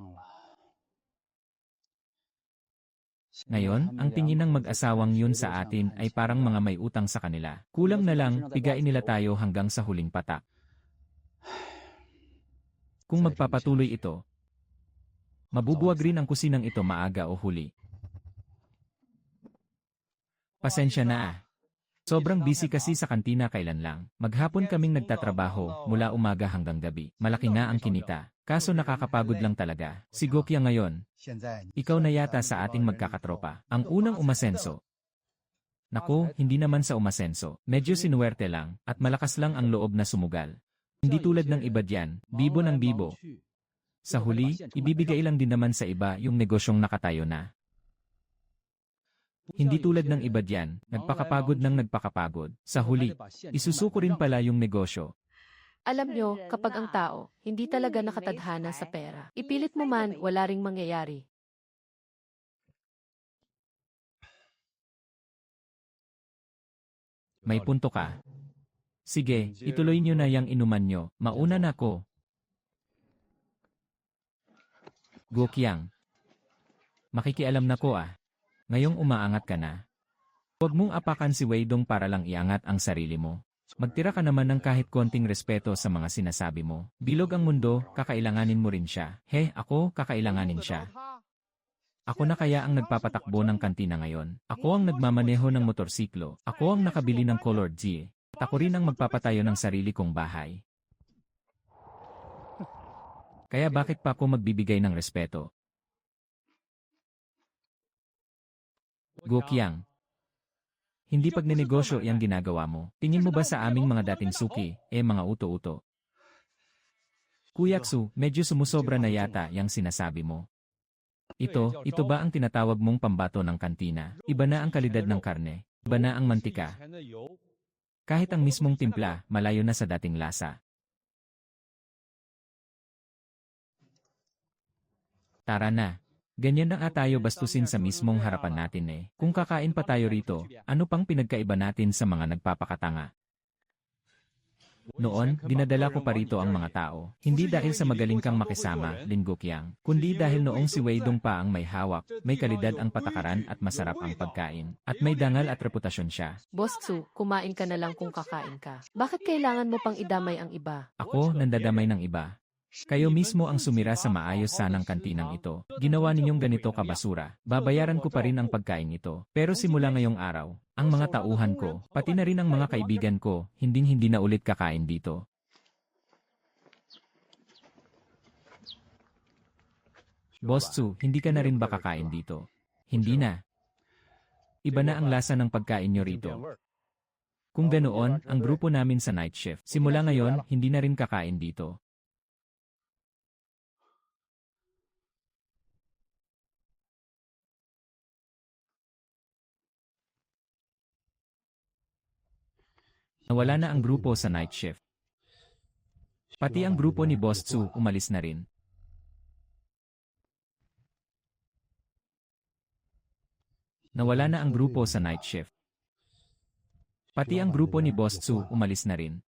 Ngayon, ang tingin ng mag-asawang yun sa atin ay parang mga may utang sa kanila. Kulang na lang, pigain nila tayo hanggang sa huling patak. Kung magpapatuloy ito, mabubuwag rin ang kusinang ito maaga o huli. Pasensya na ah. Sobrang busy kasi sa kantina kailan lang. Maghapon kaming nagtatrabaho, mula umaga hanggang gabi. Malaki nga ang kinita. Kaso nakakapagod lang talaga. Si Gokya ngayon, ikaw na yata sa ating magkakatropa. Ang unang umasenso. Naku, hindi naman sa umasenso. Medyo sinuwerte lang, at malakas lang ang loob na sumugal. Hindi tulad ng iba diyan, bibo ng bibo. Sa huli, ibibigay lang din naman sa iba yung negosyong nakatayo na. Hindi tulad ng iba diyan, nagpakapagod ng nagpakapagod. Sa huli, isusuko rin pala yung negosyo. Alam nyo, kapag ang tao, hindi talaga nakatadhana sa pera, ipilit mo man, wala ring mangyayari. May punto ka. Sige, ituloy nyo na yang inuman nyo, mauna na ko. Gokyang. Makikialam na ko ah. Ngayong umaangat ka na. Huwag mong apakan si Weidong para lang iangat ang sarili mo. Magtira ka naman ng kahit konting respeto sa mga sinasabi mo. Bilog ang mundo, kakailanganin mo rin siya. Ako, kakailanganin siya. Ako na kaya ang nagpapatakbo ng kantina ngayon. Ako ang nagmamaneho ng motorsiklo. Ako ang nakabili ng Color G. At ako rin ang magpapatayo ng sarili kong bahay. Kaya bakit pa ako magbibigay ng respeto? Go Qiang. Hindi pagnenegosyo yang ginagawa mo. Tingin mo ba sa aming mga dating suki, mga uto-uto? Kuya Xu, medyo sumusobra na yata yang sinasabi mo. Ito ba ang tinatawag mong pambato ng kantina? Iba na ang kalidad ng karne. Iba na ang mantika. Kahit ang mismong timpla, malayo na sa dating lasa. Tara na. Ganyan na tayo bastusin sa mismong harapan natin. Kung kakain pa tayo rito, ano pang pinagkaiba natin sa mga nagpapakatanga? Noon, dinadala ko pa rito ang mga tao. Hindi dahil sa magaling kang makisama, Lin Guqiang, kundi dahil noong si Wei Dong pa ang may hawak, may kalidad ang patakaran at masarap ang pagkain. At may dangal at reputasyon siya. Boss Xu, kumain ka na lang kung kakain ka. Bakit kailangan mo pang idamay ang iba? Ako, nandadamay ng iba. Kayo mismo ang sumira sa maayos sanang kantinang ito. Ginawa ninyong ganito kabasura. Babayaran ko pa rin ang pagkain ito. Pero simula ngayong araw, ang mga tauhan ko, pati na rin ang mga kaibigan ko, hindi na ulit kakain dito. Boss Xu, hindi ka na rin ba kakain dito? Hindi na. Iba na ang lasa ng pagkain nyo rito. Kung ganoon, ang grupo namin sa night shift, simula ngayon, hindi na rin kakain dito. Nawala na ang grupo sa night shift. Pati ang grupo ni Boss Xu umalis na rin. Nawala na ang grupo sa night shift. Pati ang grupo ni Boss Xu umalis na rin.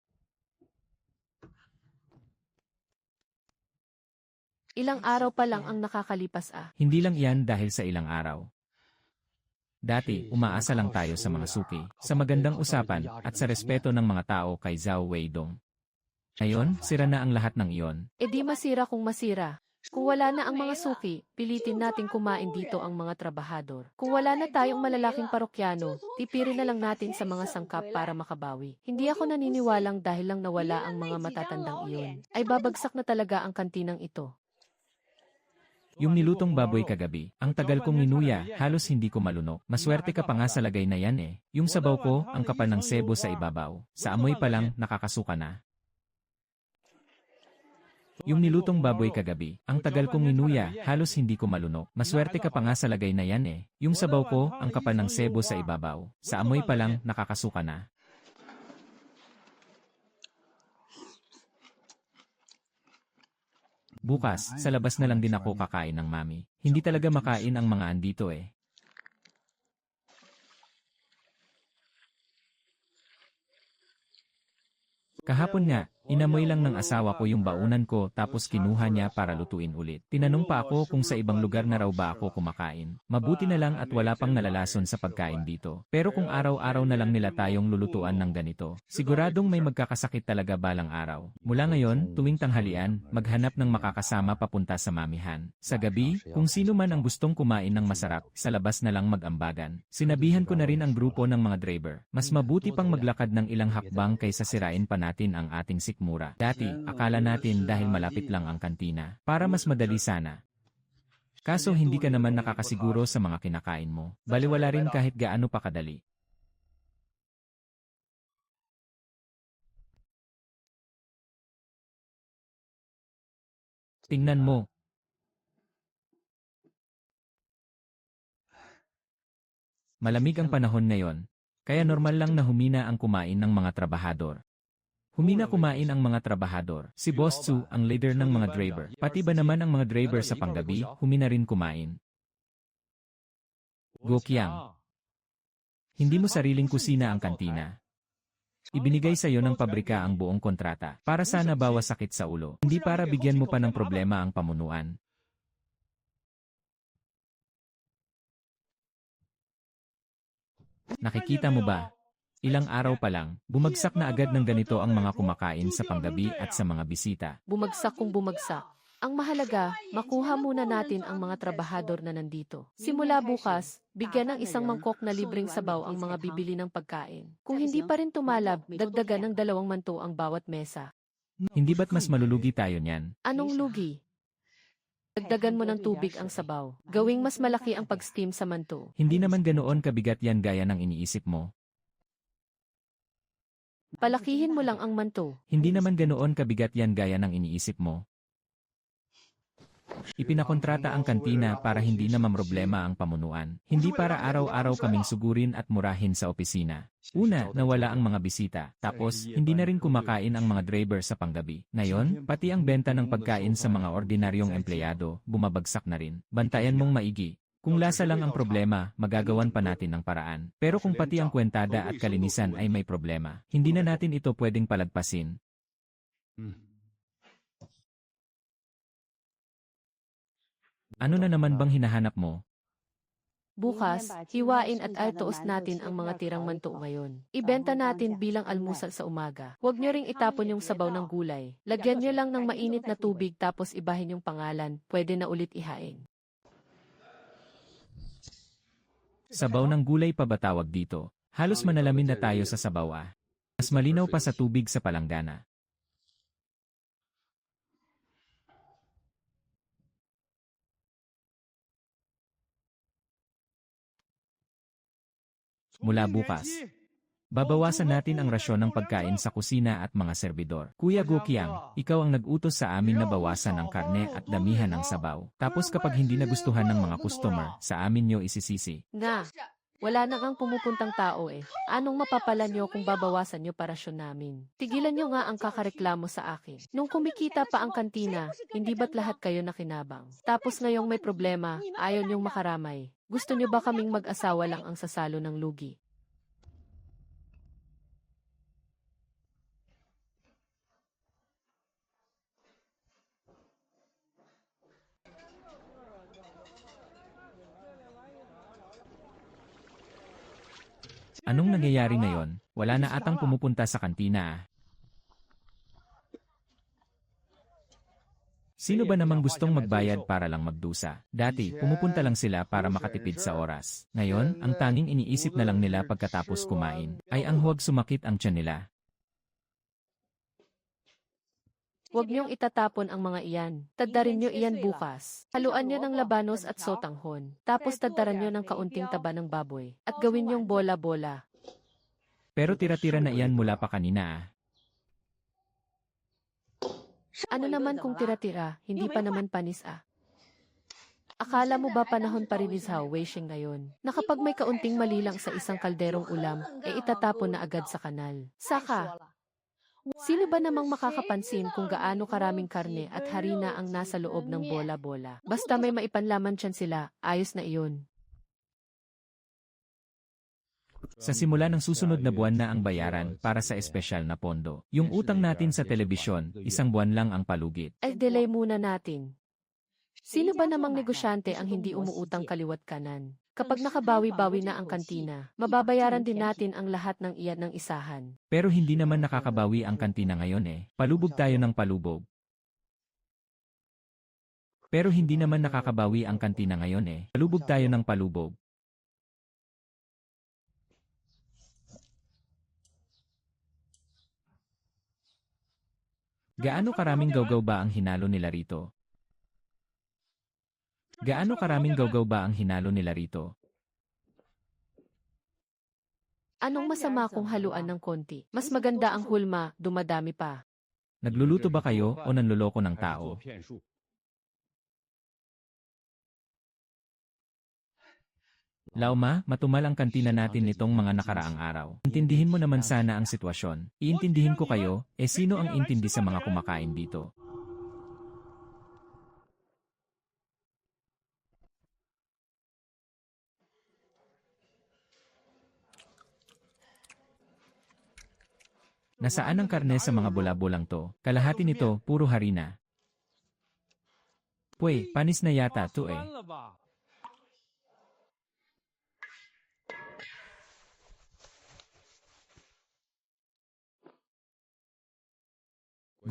Ilang araw pa lang ang nakakalipas Hindi lang iyan dahil sa ilang araw. Dati, umaasa lang tayo sa mga suki, sa magandang usapan, at sa respeto ng mga tao kay Zhao Weidong. Ngayon, sira na ang lahat ng iyon. Di masira kung masira. Kung wala na ang mga suki, pilitin nating kumain dito ang mga trabahador. Kung wala na tayong malalaking parokyano, tipirin na lang natin sa mga sangkap para makabawi. Hindi ako naniniwalang dahil lang nawala ang mga matatandang iyon, ay babagsak na talaga ang kantinang ito. Yung nilutong baboy kagabi, ang tagal kong minuya, halos hindi ko malunok. Maswerte ka pa nga sa lagay na yan Yung sabaw ko, ang kapal ng sebo sa ibabaw. Sa amoy pa lang, nakakasuka na. Yung nilutong baboy kagabi, ang tagal kong minuya, halos hindi ko malunok. Maswerte ka pa nga sa lagay na yan Yung sabaw ko, ang kapal ng sebo sa ibabaw. Sa amoy pa lang, nakakasuka na. Bukas, sa labas na lang din ako kakain ng mami. Hindi talaga makain ang mga andito Kahapon nga, inamoy lang ng asawa ko yung baunan ko tapos kinuha niya para lutuin ulit. Tinanong pa ako kung sa ibang lugar na raw ba ako kumakain. Mabuti na lang at wala pang nalalason sa pagkain dito. Pero kung araw-araw na lang nila tayong lulutuan ng ganito, siguradong may magkakasakit talaga balang araw. Mula ngayon, tuwing tanghalian, maghanap ng makakasama papunta sa mamihan. Sa gabi, kung sino man ang gustong kumain ng masarap, sa labas na lang mag-ambagan. Sinabihan ko na rin ang grupo ng mga driver. Mas mabuti pang maglakad ng ilang hakbang kaysa sirain pa natin ang ating sikmura. Dati, akala natin dahil malapit lang ang kantina, para mas madali sana. Kaso hindi ka naman nakakasiguro sa mga kinakain mo. Baliwala rin kahit gaano pa kadali. Tingnan mo. Malamig ang panahon ngayon, kaya normal lang na humina ang kumain ng mga trabahador. Humina kumain ang mga trabahador. Si Boss Xu, ang leader ng mga driver. Pati ba naman ang mga driver sa panggabi, humina rin kumain. Go Qiang. Hindi mo sariling kusina ang kantina. Ibinigay sa iyo ng pabrika ang buong kontrata, para sana bawas sakit sa ulo. Hindi para bigyan mo pa ng problema ang pamunuan. Nakikita mo ba? Ilang araw pa lang, bumagsak na agad ng ganito ang mga kumakain sa panggabi at sa mga bisita. Bumagsak kung bumagsak. Ang mahalaga, makuha muna natin ang mga trabahador na nandito. Simula bukas, bigyan ng isang mangkok na libreng sabaw ang mga bibili ng pagkain. Kung hindi pa rin tumalab, dagdagan ng 2 manto ang bawat mesa. Hindi ba't mas malulugi tayo niyan? Anong lugi? Dagdagan mo ng tubig ang sabaw. Gawing mas malaki ang pag-steam sa manto. Hindi naman ganoon kabigat yan gaya ng iniisip mo. Palakihin mo lang ang manto. Hindi naman ganoon kabigat yan gaya ng iniisip mo. Ipinakontrata ang kantina para hindi na mamroblema ang pamunuan. Hindi para araw-araw kaming sugurin at murahin sa opisina. Una, nawala ang mga bisita. Tapos, hindi na rin kumakain ang mga driver sa panggabi. Ngayon, pati ang benta ng pagkain sa mga ordinaryong empleyado, bumabagsak na rin. Bantayan mong maigi. Kung lasa lang ang problema, magagawan pa natin ng paraan. Pero kung pati ang kwentada at kalinisan ay may problema, hindi na natin ito pwedeng palagpasin. Ano na naman bang hinahanap mo? Bukas, hiwain at altoos natin ang mga tirang manto ngayon. Ibenta natin bilang almusal sa umaga. Huwag nyo ring itapon yung sabaw ng gulay. Lagyan nyo lang ng mainit na tubig tapos ibahin yung pangalan. Pwede na ulit ihain. Sabaw ng gulay pa ba tawag dito? Halos manalamin na tayo sa sabaw ah. Mas malinaw pa sa tubig sa palanggana. Mula bukas, babawasan natin ang rasyon ng pagkain sa kusina at mga serbidor. Kuya Gokiang, ikaw ang nag-utos sa amin na bawasan ang karne at damihan ng sabaw. Tapos kapag hindi nagustuhan ng mga customer, sa amin nyo isisisi. Nga, wala na kang pumupuntang tao eh. Anong mapapala nyo kung babawasan nyo parasyon namin? Tigilan nyo nga ang kakareklamo sa akin. Nung kumikita pa ang kantina, hindi ba't lahat kayo nakinabang? Tapos ngayong may problema, ayaw nyong makaramay. Gusto nyo ba kaming mag-asawa lang ang sasalo ng lugi? Anong nangyayari ngayon? Wala na atang pumupunta sa kantina ah. Sino ba namang gustong magbayad para lang magdusa? Dati, pumupunta lang sila para makatipid sa oras. Ngayon, ang tanging iniisip na lang nila pagkatapos kumain, ay ang huwag sumakit ang tiyan nila. Huwag niyong itatapon ang mga iyan. Taddarin niyo iyan bukas. Haluan niyo ng labanos at sotanghon. Tapos taddaran niyo ng kaunting taba ng baboy. At gawin niyong bola-bola. Pero tira-tira na iyan mula pa kanina ah. Ano naman kung tira-tira, hindi pa naman panis ah. Akala mo ba panahon pa rin isaw, washing ngayon? Na kapag may kaunting mali lang sa isang kalderong ulam, itatapon na agad sa kanal. Saka, sino ba namang makakapansin kung gaano karaming karne at harina ang nasa loob ng bola-bola? Basta may maipanlaman tiyan sila, ayos na iyon. Sa simula ng susunod na buwan na ang bayaran para sa espesyal na pondo. Yung utang natin sa telebisyon, 1 buwan lang ang palugit. Ay delay muna natin. Sino ba namang negosyante ang hindi umuutang kaliwat kanan? Kapag nakabawi-bawi na ang kantina, mababayaran din natin ang lahat ng iyan ng isahan. Pero hindi naman nakakabawi ang kantina ngayon eh. Palubog tayo ng palubog. Pero hindi naman nakakabawi ang kantina ngayon eh. Palubog tayo ng palubog. Gaano karaming gawgaw ba ang hinalo nila rito? Gaano karaming gawgaw ba ang hinalo nila rito? Anong masama kung haluan ng konti? Mas maganda ang hulma, dumadami pa. Nagluluto ba kayo o nanloloko ng tao? Lauma, matumal ang kantina natin nitong mga nakaraang araw. Intindihin mo naman sana ang sitwasyon. Iintindihin ko kayo, sino ang intindi sa mga kumakain dito? Nasaan ang karne sa mga bola-bolang to? Kalahati nito, puro harina. Pwe, panis na yata to eh.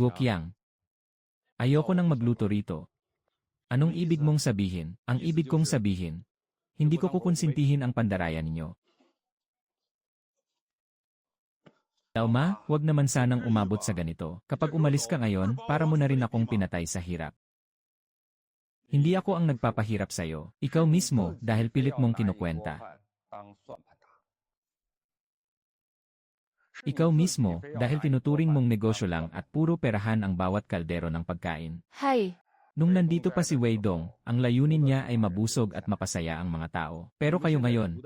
Guoqiang. Ayoko nang magluto rito. Anong ibig mong sabihin? Ang ibig kong sabihin, hindi ko kukonsintihin ang pandaraya ninyo. Lauma, huwag naman sanang umabot sa ganito. Kapag umalis ka ngayon, para mo na rin akong pinatay sa hirap. Hindi ako ang nagpapahirap sa'yo. Ikaw mismo, dahil pilit mong kinukwenta. Ikaw mismo, dahil tinuturing mong negosyo lang at puro perahan ang bawat kaldero ng pagkain. Hay, Nung nandito pa si Wei Dong, ang layunin niya ay mabusog at mapasaya ang mga tao. Pero kayo ngayon,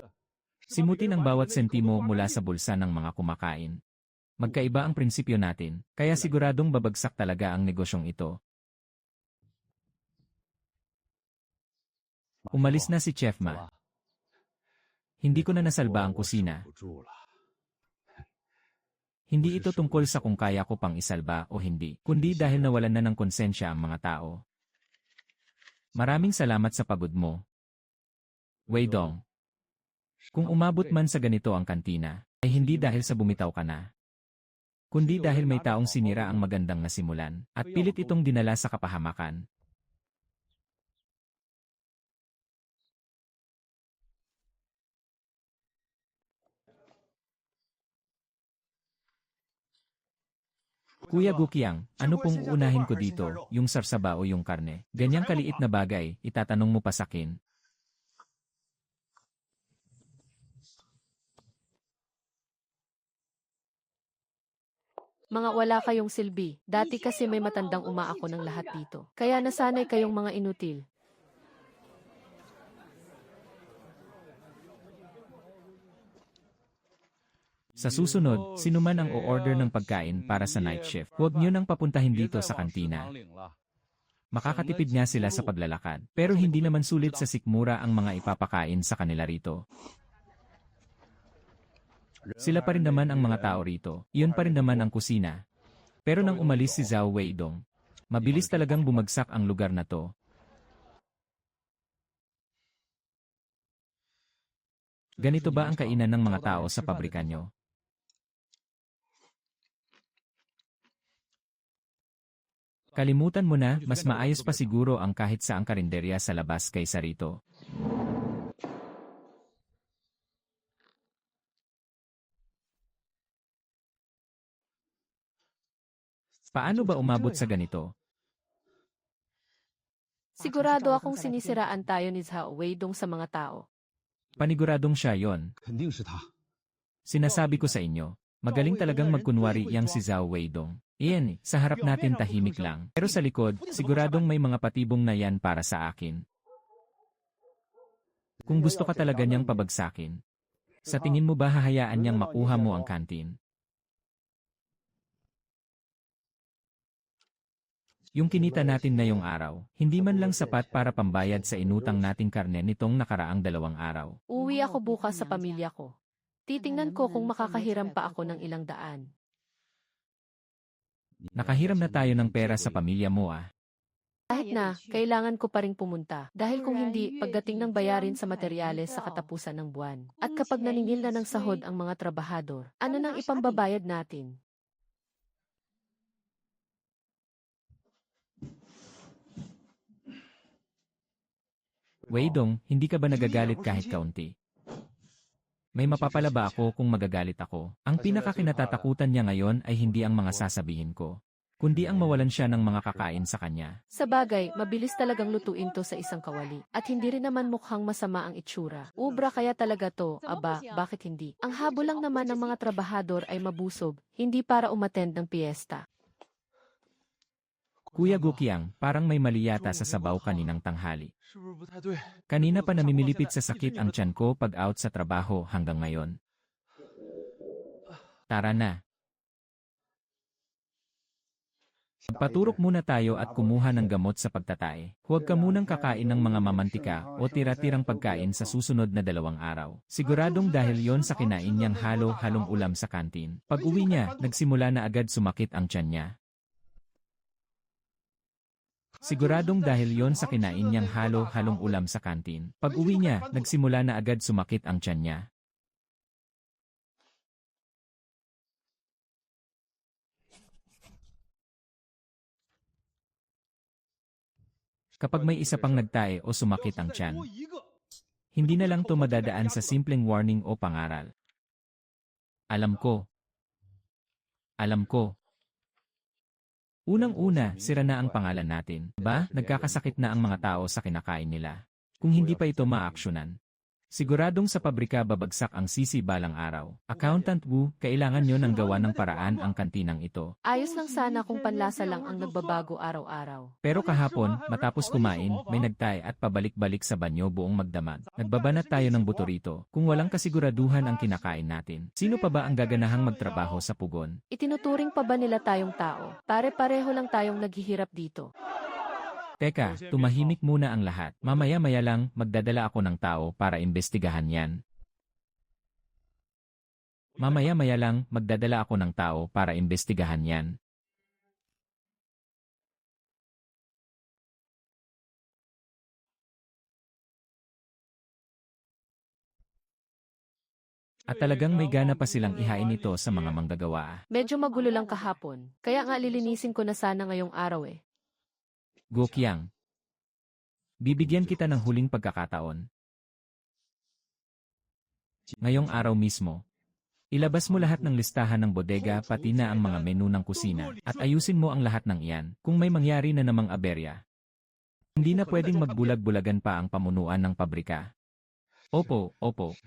simutin ang bawat sentimo mula sa bulsa ng mga kumakain. Magkaiba ang prinsipyo natin, kaya siguradong babagsak talaga ang negosyong ito. Umalis na si Chef Ma. Hindi ko na nasalba ang kusina. Hindi ito tungkol sa kung kaya ko pang isalba o hindi, kundi dahil nawalan na ng konsensya ang mga tao. Maraming salamat sa pagod mo, Wei Dong. Kung umabot man sa ganito ang kantina, ay hindi dahil sa bumitaw ka na, kundi dahil may taong sinira ang magandang nasimulan, at pilit itong dinala sa kapahamakan. Kuya Guoqiang, ano pong uunahin ko dito, yung sarsaba o yung karne? Ganyang kaliit na bagay, itatanong mo pa sakin. mga wala kayong silbi. Dati kasi may matandang umaako ng lahat dito. Kaya nasanay kayong mga inutil. Sa susunod, sino man ang o-order ng pagkain para sa night shift, huwag nyo nang papuntahin dito sa kantina. Makakatipid nga sila sa paglalakad, pero hindi naman sulit sa sikmura ang mga ipapakain sa kanila rito. Sila pa rin naman ang mga tao rito, iyon pa rin naman ang kusina. Pero nang umalis si Zhao Weidong, mabilis talagang bumagsak ang lugar na to. Ganito ba ang kainan ng mga tao sa pabrika nyo? Kalimutan mo na, mas maayos pa siguro ang kahit saang karinderya sa labas kaysa rito. Paano ba umabot sa ganito? Sigurado akong sinisiraan tayo ni Zhao Weidong sa mga tao. Paniguradong siya yon. 肯定是他。 Sinasabi ko sa inyo, magaling talagang magkunwari yang si Zhao Weidong. Iyan, sa harap natin tahimik lang. Pero sa likod, siguradong may mga patibong na yan para sa akin. Kung gusto ka talaga niyang pabagsakin, sa tingin mo ba hahayaan niyang makuha mo ang kantin? Yung kinita natin ngayong araw, hindi man lang sapat para pambayad sa inutang nating karne nitong nakaraang 2 araw. Uwi ako bukas sa pamilya ko. Titingnan ko kung makakahiram pa ako ng ilang daan. Nakahiram na tayo ng pera sa pamilya mo ah. Kahit na, kailangan ko pa ring pumunta. Dahil kung hindi, pagdating ng bayarin sa materyales sa katapusan ng buwan. At kapag naningil na ng sahod ang mga trabahador, ano nang ipambabayad natin? Weidong, hindi ka ba nagagalit kahit kaunti? May mapapala ba ako kung magagalit ako? Ang pinakakinatatakutan niya ngayon ay hindi ang mga sasabihin ko, kundi ang mawalan siya ng mga kakain sa kanya. Sa bagay, mabilis talagang lutuin to sa isang kawali. At hindi rin naman mukhang masama ang itsura. Ubra kaya talaga to, aba, bakit hindi? Ang habol lang naman ng mga trabahador ay mabusog, hindi para umattend ng piyesta. Kuya Guoqiang, parang may mali yata sa sabaw kaninang tanghali. Kanina pa namimilipit sa sakit ang tiyan ko pag out sa trabaho hanggang ngayon. Tara na. Paturok muna tayo at kumuha ng gamot sa pagtatae. Huwag ka munang kakain ng mga mamantika o tira-tirang pagkain sa susunod na 2 araw. Siguradong dahil yon sa kinain niyang halo-halong ulam sa kantin. Pag uwi niya, nagsimula na agad sumakit ang tiyan niya. Siguradong dahil yon sa kinain niyang halo-halong ulam sa kantin. Pag uwi niya, nagsimula na agad sumakit ang tiyan niya. Kapag may isa pang nagtae o sumakit ang tiyan, hindi na lang to madadaan sa simpleng warning o pangaral. Alam ko. Alam ko. Unang-una, sira na ang pangalan natin. Ba, nagkakasakit na ang mga tao sa kinakain nila. Kung hindi pa ito maaksyonan, siguradong sa pabrika babagsak ang sisi balang araw. Accountant Wu, kailangan nyo ng gawa ng paraan ang kantinang ito. Ayos lang sana kung panlasa lang ang nagbabago araw-araw. Pero kahapon, matapos kumain, may nagtay at pabalik-balik sa banyo buong magdamag. Nagbabanat tayo ng buto rito. Kung walang kasiguraduhan ang kinakain natin, sino pa ba ang gaganahang magtrabaho sa pugon? Itinuturing pa ba nila tayong tao? Pare-pareho lang tayong naghihirap dito. Teka, tumahimik muna ang lahat. Mamaya-maya lang, magdadala ako ng tao para imbestigahan yan. Mamaya-maya lang, magdadala ako ng tao para imbestigahan yan. At talagang may gana pa silang ihain ito sa mga manggagawa. Medyo magulo lang kahapon, kaya nga lilinisin ko na sana ngayong araw eh. Gokyang, bibigyan kita ng huling pagkakataon. Ngayong araw mismo, ilabas mo lahat ng listahan ng bodega pati na ang mga menu ng kusina at ayusin mo ang lahat ng iyan kung may mangyari na namang aberya. Hindi na pwedeng magbulag-bulagan pa ang pamunuan ng pabrika. Opo, opo.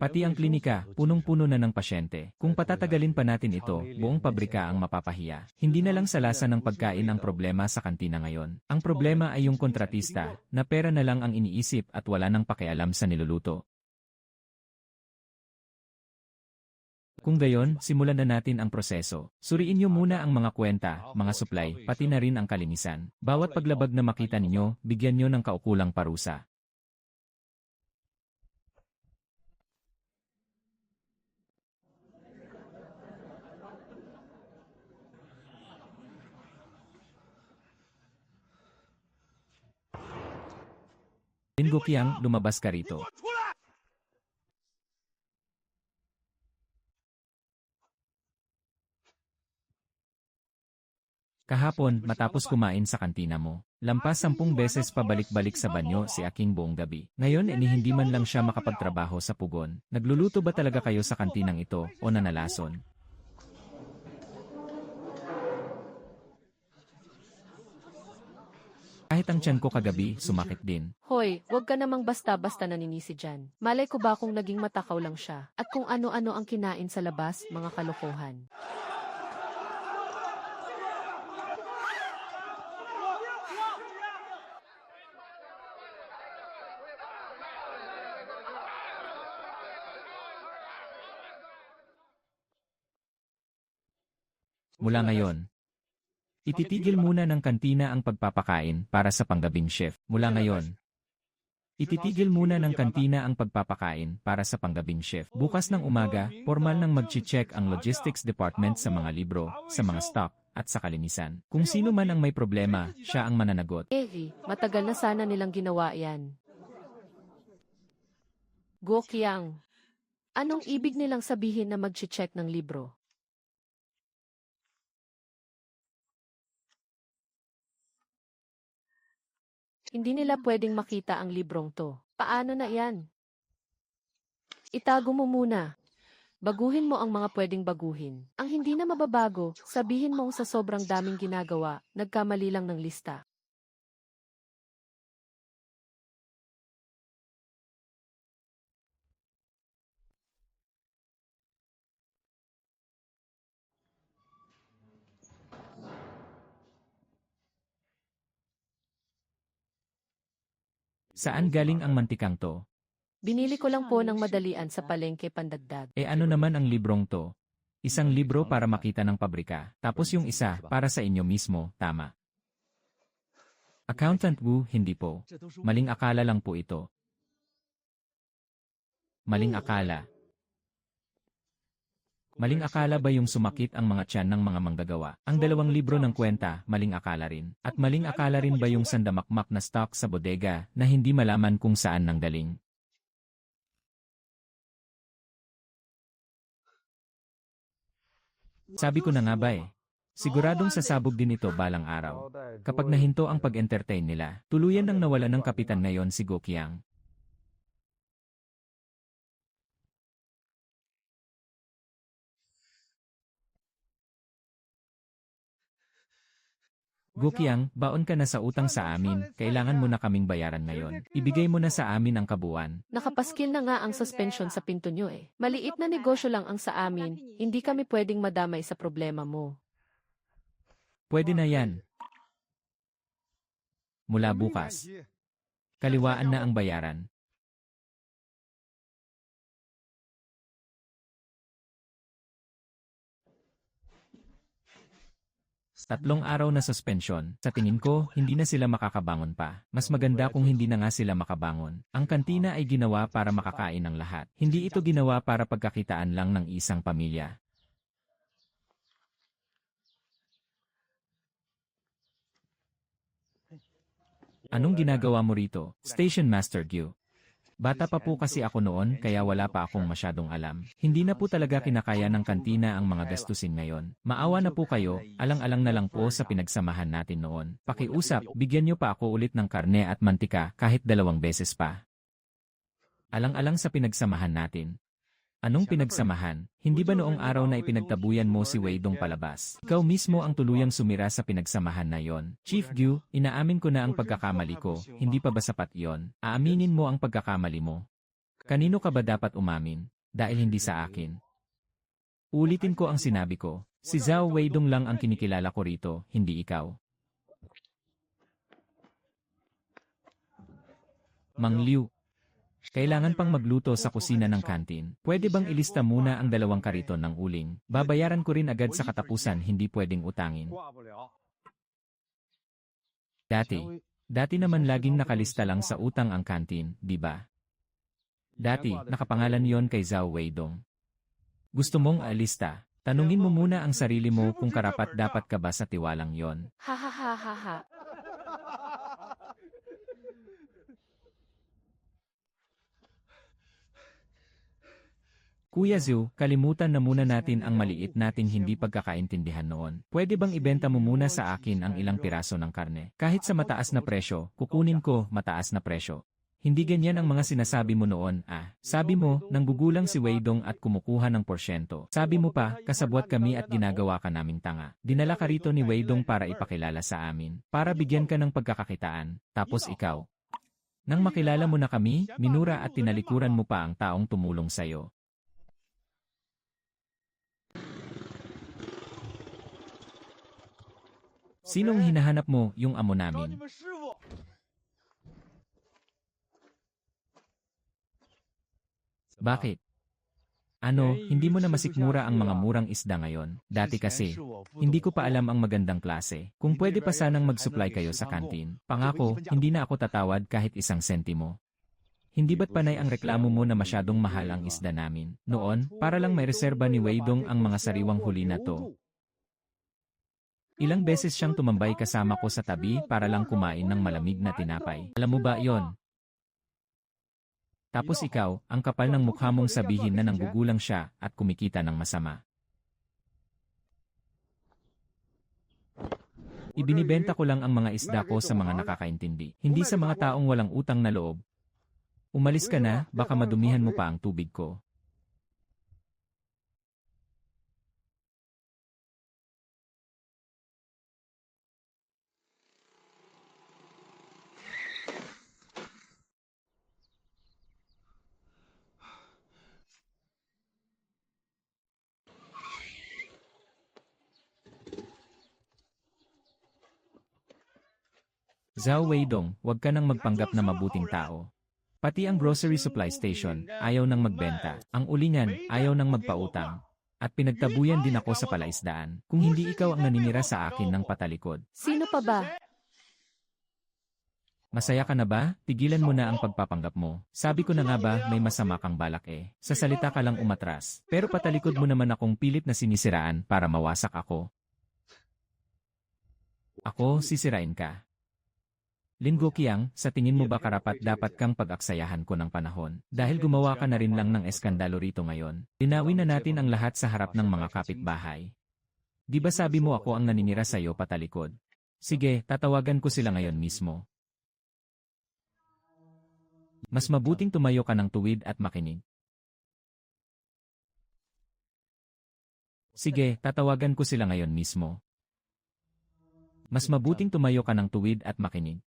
Pati ang klinika, punong-puno na ng pasyente. Kung patatagalin pa natin ito, buong pabrika ang mapapahiya. Hindi na lang sa lasa ng pagkain ang problema sa kantina ngayon. Ang problema ay yung kontratista, na pera na lang ang iniisip at wala nang pakialam sa niluluto. Kung gayon, simulan na natin ang proseso. Suriin niyo muna ang mga kwenta, mga supply, pati na rin ang kalinisan. Bawat paglabag na makita ninyo, bigyan niyo ng kaukulang parusa. Gokyang, lumabas ka rito. Kahapon, matapos kumain sa kantina mo, lampas 10 beses pabalik-balik sa banyo si Aking buong gabi. Ngayon, hindi man lang siya makapagtrabaho sa pugon. Nagluluto ba talaga kayo sa kantinang ito o nanalason? Kahit ang tiyan ko kagabi, sumakit din. Hoy, wag ka namang basta-basta naninisi dyan. Malay ko ba kung naging matakaw lang siya? At kung ano-ano ang kinain sa labas, mga kalokohan. Mula ngayon, ititigil muna ng kantina ang pagpapakain para sa panggabing shift. Mula ngayon, ititigil muna ng kantina ang pagpapakain para sa panggabing shift. Bukas ng umaga, formal nang mag-check ang logistics department sa mga libro, sa mga stock, at sa kalinisan. Kung sino man ang may problema, siya ang mananagot. Matagal na sana nilang ginawa yan. Gokyang, anong ibig nilang sabihin na mag-check ng libro? Hindi nila pwedeng makita ang librong to. Paano na yan? Itago mo muna. Baguhin mo ang mga pwedeng baguhin. Ang hindi na mababago, sabihin mong sa sobrang daming ginagawa, nagkamali lang ng lista. Saan galing ang mantikang to? Binili ko lang po ng madalian sa palengke pandagdag. Ano naman ang librong to? Isang libro para makita ng pabrika, tapos yung isa para sa inyo mismo, tama. Accountant Wu, hindi po. Maling akala lang po ito. Maling akala. Maling akala ba yung sumakit ang mga tiyan ng mga manggagawa? Ang 2 libro ng kwenta, maling akala rin. At maling akala rin ba yung sandamakmak na stock sa bodega na hindi malaman kung saan nanggaling? Sabi ko na nga ba eh. Siguradong sasabog din ito balang araw. Kapag nahinto ang pag-entertain nila, tuluyan nang nawala ng kapitan ngayon si Gokiang. Gokiang, baon ka na sa utang sa amin, kailangan mo na kaming bayaran ngayon. Ibigay mo na sa amin ang kabuuan. Nakapaskil na nga ang suspension sa pinto nyo eh. Maliit na negosyo lang ang sa amin, hindi kami pwedeng madamay sa problema mo. Pwede na yan. Mula bukas. Kaliwaan na ang bayaran. Tatlong araw na suspension. Sa tingin ko, hindi na sila makakabangon pa. Mas maganda kung hindi na nga sila makabangon. Ang kantina ay ginawa para makakain ng lahat. Hindi ito ginawa para pagkakitaan lang ng isang pamilya. Anong ginagawa mo rito, Station Master Gyu? Bata pa po kasi ako noon kaya wala pa akong masyadong alam. Hindi na po talaga kinakaya ng kantina ang mga gastusin ngayon. Maawa na po kayo, alang-alang na lang po sa pinagsamahan natin noon. Pakiusap, bigyan niyo pa ako ulit ng karne at mantika kahit 2 beses pa. Alang-alang sa pinagsamahan natin. Anong pinagsamahan? Hindi ba noong araw na ipinagtabuyan mo si Weidong palabas? Ikaw mismo ang tuluyang sumira sa pinagsamahan na yon. Chief Gyu, inaamin ko na ang pagkakamali ko. Hindi pa ba sapat yon? Aaminin mo ang pagkakamali mo. Kanino ka ba dapat umamin? Dahil hindi sa akin. Ulitin ko ang sinabi ko. Si Zhao Weidong lang ang kinikilala ko rito, hindi ikaw. Mang Liu. Kailangan pang magluto sa kusina ng kantin. Pwede bang ilista muna ang 2 kariton ng uling? Babayaran ko rin agad sa katapusan, hindi pwedeng utangin. Dati naman laging nakalista lang sa utang ang kantin, di ba? Dati, nakapangalan yon kay Zhao Weidong. Gusto mong alista? Tanungin mo muna ang sarili mo kung karapat-dapat ka ba sa tiwalang yon. Ha ha ha ha ha. Kuya Zhu, kalimutan na muna natin ang maliit nating hindi pagkakaintindihan noon. Pwede bang ibenta mo muna sa akin ang ilang piraso ng karne? Kahit sa mataas na presyo, kukunin ko mataas na presyo. Hindi ganyan ang mga sinasabi mo noon, ah. Sabi mo, nanggugulang si Weidong at kumukuha ng porsyento. Sabi mo pa, kasabwat kami at ginagawa ka naming tanga. Dinala ka rito ni Weidong para ipakilala sa amin. Para bigyan ka ng pagkakakitaan. Tapos ikaw. Nang makilala mo na kami, minura at tinalikuran mo pa ang taong tumulong sa'yo. Sinong hinahanap mo, yung amo namin? Bakit? Ano, hindi mo na masikmura ang mga murang isda ngayon? Dati kasi, hindi ko pa alam ang magandang klase. Kung pwede pa sanang mag-supply kayo sa kantin. Pangako, hindi na ako tatawad kahit 1 sentimo. Hindi ba't panay ang reklamo mo na masyadong mahal ang isda namin? Noon, para lang may reserba ni Weidong ang mga sariwang huli na to. Ilang beses siyang tumambay kasama ko sa tabi para lang kumain ng malamig na tinapay. Alam mo ba yon? Tapos ikaw, ang kapal ng mukha mong sabihin na nanggugulang siya at kumikita ng masama. Ibinibenta ko lang ang mga isda ko sa mga nakakaintindi, hindi sa mga taong walang utang na loob. Umalis ka na, baka madumihan mo pa ang tubig ko. Zhao Weidong, huwag ka nang magpanggap na mabuting tao. Pati ang grocery supply station, ayaw nang magbenta. Ang ulingan, ayaw nang magpautang. At pinagtabuyan din ako sa palaisdaan. Kung hindi ikaw ang naninira sa akin ng patalikod. Sino pa ba? Masaya ka na ba? Tigilan mo na ang pagpapanggap mo. Sabi ko na nga ba, may masama kang balak eh. Sa salita ka lang umatras. Pero patalikod mo naman akong pilit na sinisiraan para mawasak ako. Ako, sisirain ka. Lin Guoqiang, sa tingin mo ba karapat dapat kang pag-aksayahan ko ng panahon? Dahil gumawa ka na rin lang ng eskandalo rito ngayon. Linawin na natin ang lahat sa harap ng mga kapitbahay. Di ba sabi mo ako ang naninira sa'yo patalikod? Sige, tatawagan ko sila ngayon mismo. Mas mabuting tumayo ka ng tuwid at makinig. Sige, tatawagan ko sila ngayon mismo. Mas mabuting tumayo ka ng tuwid at makinig.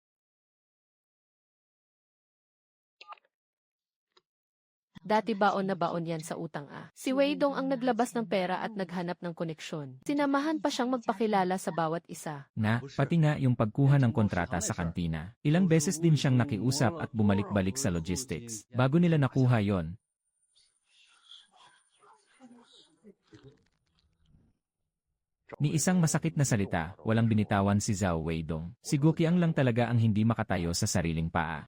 Dati baon na baon yan sa utang Si Weidong ang naglabas ng pera at naghanap ng koneksyon. Sinamahan pa siyang magpakilala sa bawat isa. Pati nga yung pagkuha ng kontrata sa kantina. Ilang beses din siyang nakiusap at bumalik-balik sa logistics. Bago nila nakuha yon. Ni isang masakit na salita, walang binitawan si Zhao Weidong. Si Guoqiang lang talaga ang hindi makatayo sa sariling paa.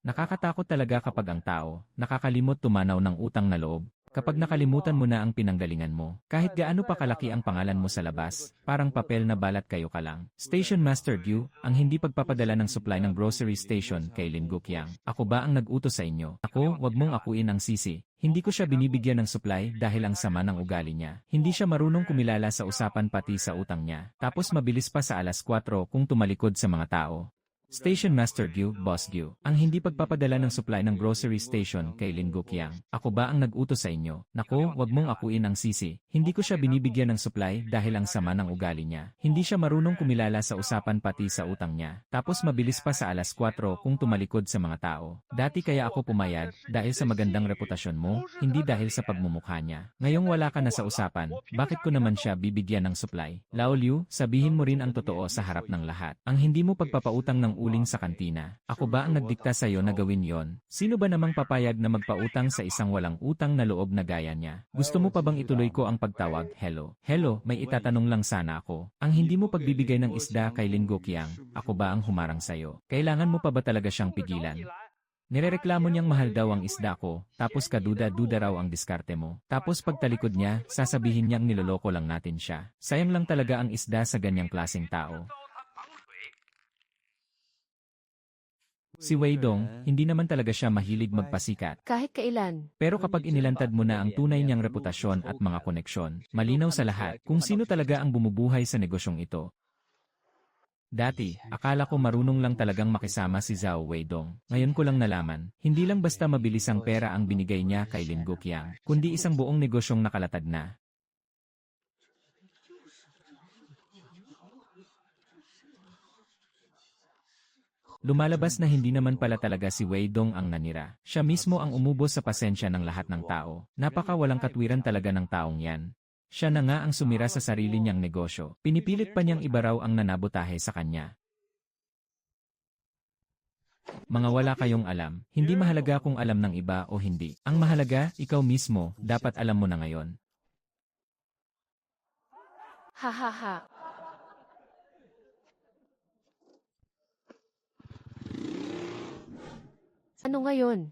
Nakakatakot talaga kapag ang tao, nakakalimot tumanaw ng utang na loob. Kapag nakalimutan mo na ang pinanggalingan mo, kahit gaano pa kalaki ang pangalan mo sa labas, parang papel na balat kayo ka lang. Station Master Gyu, ang hindi pagpapadala ng supply ng grocery station kay Lin Guoqiang. Ako ba ang nag-utos sa inyo? Ako, wag mong akuin ang sisi. Hindi ko siya binibigyan ng supply dahil ang sama ng ugali niya. Hindi siya marunong kumilala sa usapan pati sa utang niya. Tapos mabilis pa sa alas 4 kung tumalikod sa mga tao. Station Master Gyu, Boss Gyu, ang hindi pagpapadala ng supply ng grocery station kay Lin Guoqiang. Ako ba ang nag-utos sa inyo? Nako, wag mong akuin ang sisi. Hindi ko siya binibigyan ng supply dahil ang sama ng ugali niya. Hindi siya marunong kumilala sa usapan pati sa utang niya. Tapos mabilis pa sa alas 4 kung tumalikod sa mga tao. Dati kaya ako pumayag dahil sa magandang reputasyon mo, hindi dahil sa pagmumukha niya. Ngayong wala ka na sa usapan, bakit ko naman siya bibigyan ng supply? Lao Liu, sabihin mo rin ang totoo sa harap ng lahat. Ang hindi mo pagpapautang ng uling sa kantina. Ako ba ang nagdikta sa iyo na gawin yon? Sino ba namang papayag na magpautang sa isang walang utang na loob na gaya niya? Gusto mo pa bang ituloy ko ang pagtawag? Hello? Hello, may itatanong lang sana ako. Ang hindi mo pagbibigay ng isda kay Lin Guoqiang, ako ba ang humarang sa iyo? Kailangan mo pa ba talaga siyang pigilan? Nirereklamo niyang mahal daw ang isda ko, tapos kaduda-duda raw ang diskarte mo. Tapos pagtalikod niya, sasabihin niyang niloloko lang natin siya. Sayang lang talaga ang isda sa ganyang klaseng tao. Si Weidong, hindi naman talaga siya mahilig magpasikat. Kahit kailan. Pero kapag inilantad mo na ang tunay niyang reputasyon at mga koneksyon, malinaw sa lahat kung sino talaga ang bumubuhay sa negosyong ito. Dati, akala ko marunong lang talagang makisama si Zhao Weidong. Ngayon ko lang nalaman, hindi lang basta mabilis ang pera ang binigay niya kay Lin Guoqiang, kundi isang buong negosyong nakalatag na. Lumalabas na hindi naman pala talaga si Weidong ang nanira. Siya mismo ang umubos sa pasensya ng lahat ng tao. Napakawalang katwiran talaga ng taong yan. Siya na nga ang sumira sa sarili niyang negosyo. Pinipilit pa niyang ibaraw ang nanabotahe sa kanya. Mga wala kayong alam, hindi mahalaga kung alam ng iba o hindi. Ang mahalaga, ikaw mismo, dapat alam mo na ngayon. Ha ha ha. Ano ngayon?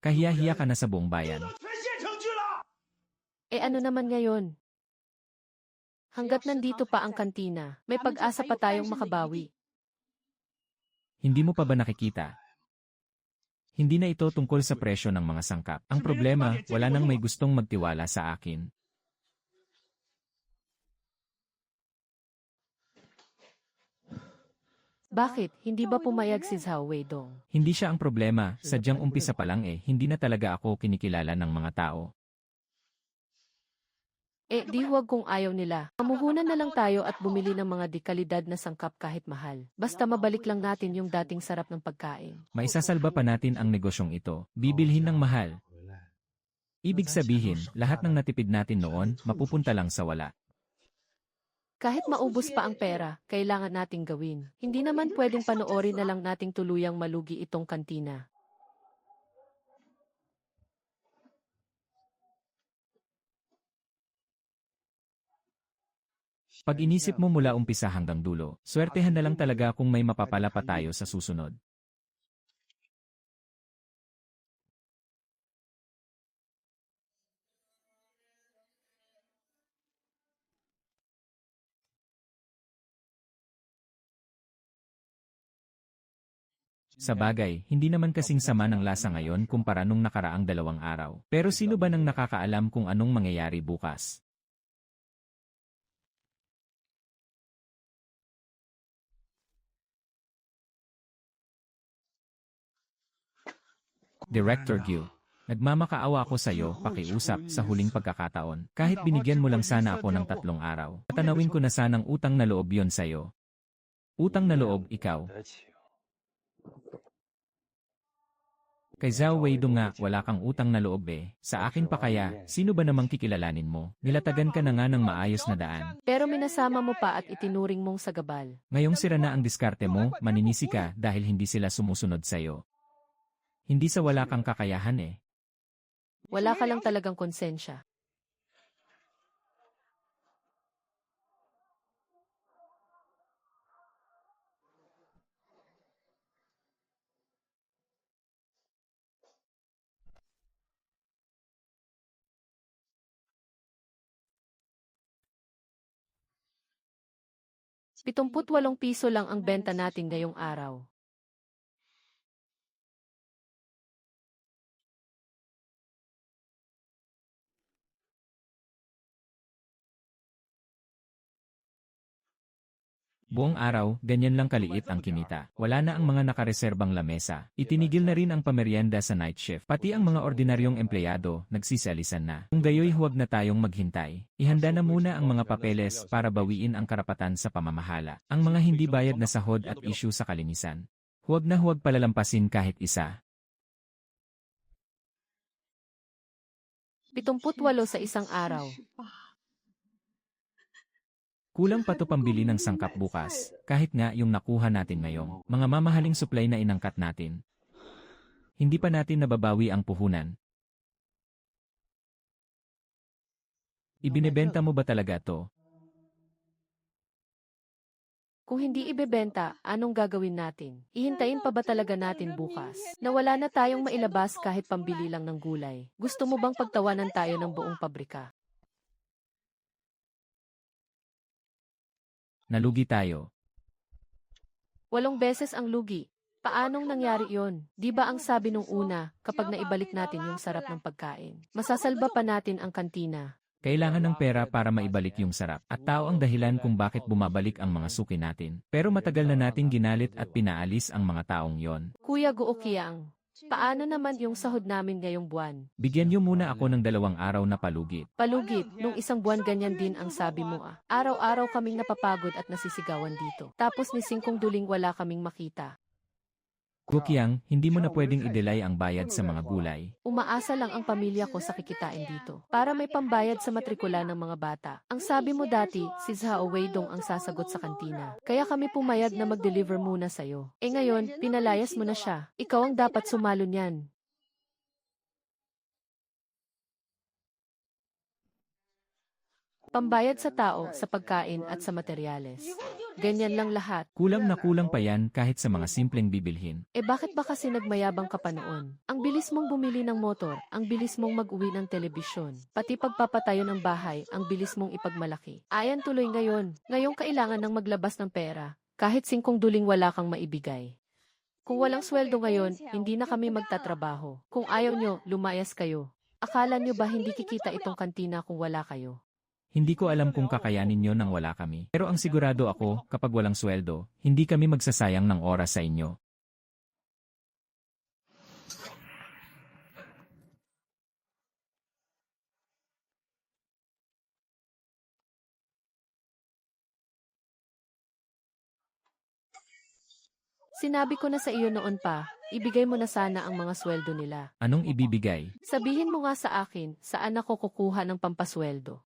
Kahiya-hiya ka na sa buong bayan. Ano naman ngayon? Hanggat nandito pa ang kantina, may pag-asa pa tayong makabawi. Hindi mo pa ba nakikita? Hindi na ito tungkol sa presyo ng mga sangkap. Ang problema, wala nang may gustong magtiwala sa akin. Bakit? Hindi ba pumayag si Zhao Weidong? Hindi siya ang problema, sadyang umpisa pa lang hindi na talaga ako kinikilala ng mga tao. Di huwag kung ayaw nila. Mamuhunan na lang tayo at bumili ng mga dekalidad na sangkap kahit mahal. Basta mabalik lang natin yung dating sarap ng pagkain. Maisasalba pa natin ang negosyong ito. Bibilhin ng mahal. Ibig sabihin, lahat ng natipid natin noon, mapupunta lang sa wala. Kahit maubos pa ang pera, kailangan nating gawin. Hindi naman pwedeng panoorin na lang nating tuluyang malugi itong kantina. Pag inisip mo mula umpisa hanggang dulo, swertehan na lang talaga kung may mapapala pa tayo sa susunod. Sa bagay, hindi naman kasing sama ng lasa ngayon kumpara nung nakaraang 2 araw. Pero sino ba nang nakakaalam kung anong mangyayari bukas? Director Gil, nagmamakaawa ako sa iyo, pakiusap sa huling pagkakataon. Kahit binigyan mo lang sana ako ng 3 araw. Tatanawin ko na sanang utang na loob yon sa iyo. Utang na loob, ikaw. Kay Zhao Weidong nga, wala kang utang na loob eh. Sa akin pa kaya, sino ba namang kikilalanin mo? Nilatagan ka na nga ng maayos na daan. Pero minasama mo pa at itinuring mong sagabal. Ngayong sira na ang diskarte mo, maninisi ka dahil hindi sila sumusunod sa'yo. Hindi sa wala kang kakayahan eh. Wala ka lang talagang konsensya. ₱78 lang ang benta natin ngayong araw. Buong araw, ganyan lang kaliit ang kinita. Wala na ang mga nakareserbang lamesa. Itinigil na rin ang pamerienda sa night shift. Pati ang mga ordinaryong empleyado, nagsisalisan na. Kung gayoy huwag na tayong maghintay. Ihanda na muna ang mga papeles para bawiin ang karapatan sa pamamahala. Ang mga hindi bayad na sahod at issue sa kalinisan. Huwag na huwag palalampasin kahit isa. 78 sa isang araw. Kulang pa to pambili ng sangkap bukas, kahit nga yung nakuha natin ngayong mga mamahaling supply na inangkat natin. Hindi pa natin nababawi ang puhunan. Ibinebenta mo ba talaga to? Kung hindi ibebenta, anong gagawin natin? Ihintayin pa ba talaga natin bukas? Nawala na tayong mailabas kahit pambili lang ng gulay. Gusto mo bang pagtawanan tayo ng buong pabrika? Nalugi tayo. 8 beses ang lugi. Paanong nangyari yon? Di ba ang sabi nung una, kapag naibalik natin yung sarap ng pagkain, masasalba pa natin ang kantina. Kailangan ng pera para maibalik yung sarap. At tao ang dahilan kung bakit bumabalik ang mga suki natin. Pero matagal na nating ginalit at pinaalis ang mga taong yon. Kuya Guoqiang, paano naman yung sahod namin ngayong buwan? Bigyan niyo muna ako ng 2 araw na palugit. Palugit, nung isang buwan ganyan din ang sabi mo ah. Araw-araw kaming napapagod at nasisigawan dito. Tapos ni Singkong Duling wala kaming makita. Guoqiang, hindi mo na pwedeng i-delay ang bayad sa mga gulay. Umaasa lang ang pamilya ko sa kikitain dito. Para may pambayad sa matrikula ng mga bata. Ang sabi mo dati, si Zhao Weidong ang sasagot sa kantina. Kaya kami pumayag na mag-deliver muna sa'yo. Eh ngayon, pinalayas mo na siya. Ikaw ang dapat sumalo niyan. Pambayad sa tao, sa pagkain at sa materyales. Ganyan lang lahat. Kulang na kulang pa yan kahit sa mga simpleng bibilhin. Eh bakit ba kasi nagmayabang ka pa noon? Ang bilis mong bumili ng motor, ang bilis mong mag-uwi ng telebisyon, pati pagpapatayo ng bahay, ang bilis mong ipagmalaki. Ayan tuloy ngayon. Ngayong kailangan ng maglabas ng pera, kahit 5 duling wala kang maibigay. Kung walang sweldo ngayon, hindi na kami magtatrabaho. Kung ayaw nyo, lumayas kayo. Akala nyo ba hindi kikita itong kantina kung wala kayo? Hindi ko alam kung kakayanin nyo nang wala kami. Pero ang sigurado ako, kapag walang sweldo, hindi kami magsasayang ng oras sa inyo. Sinabi ko na sa iyo noon pa, ibigay mo na sana ang mga sweldo nila. Anong ibibigay? Sabihin mo nga sa akin, saan ako kukuha ng pampasweldo?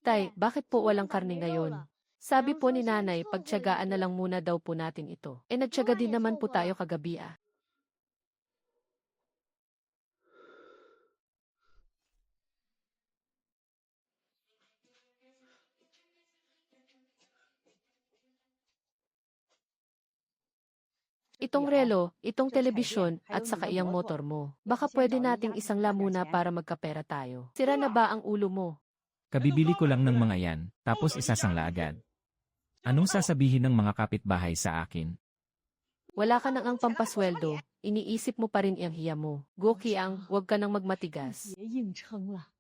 Tay, bakit po walang karne ngayon? Sabi po ni nanay, pagtiyagaan na lang muna daw po natin ito. Eh nagtiyaga din naman po tayo kagabi ah. Itong relo, itong telebisyon, at saka iyang motor mo. Baka pwede nating isang muna para magkapera tayo. Sira na ba ang ulo mo? Kabibili ko lang ng mga yan, tapos isasangla agad. Anong sasabihin ng mga kapitbahay sa akin? Wala ka nang ang pampasweldo, iniisip mo pa rin iyang hiya mo. Gokiang, huwag ka nang magmatigas. 别硬撑了。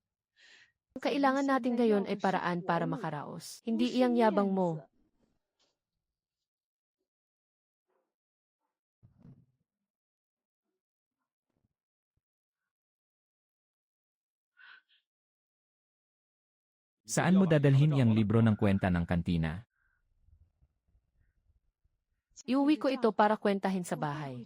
Ang kailangan natin ngayon ay paraan para makaraos. Hindi iyang yabang mo. Saan mo dadalhin iyang libro ng kwenta ng kantina? Iuwi ko ito para kwentahin sa bahay.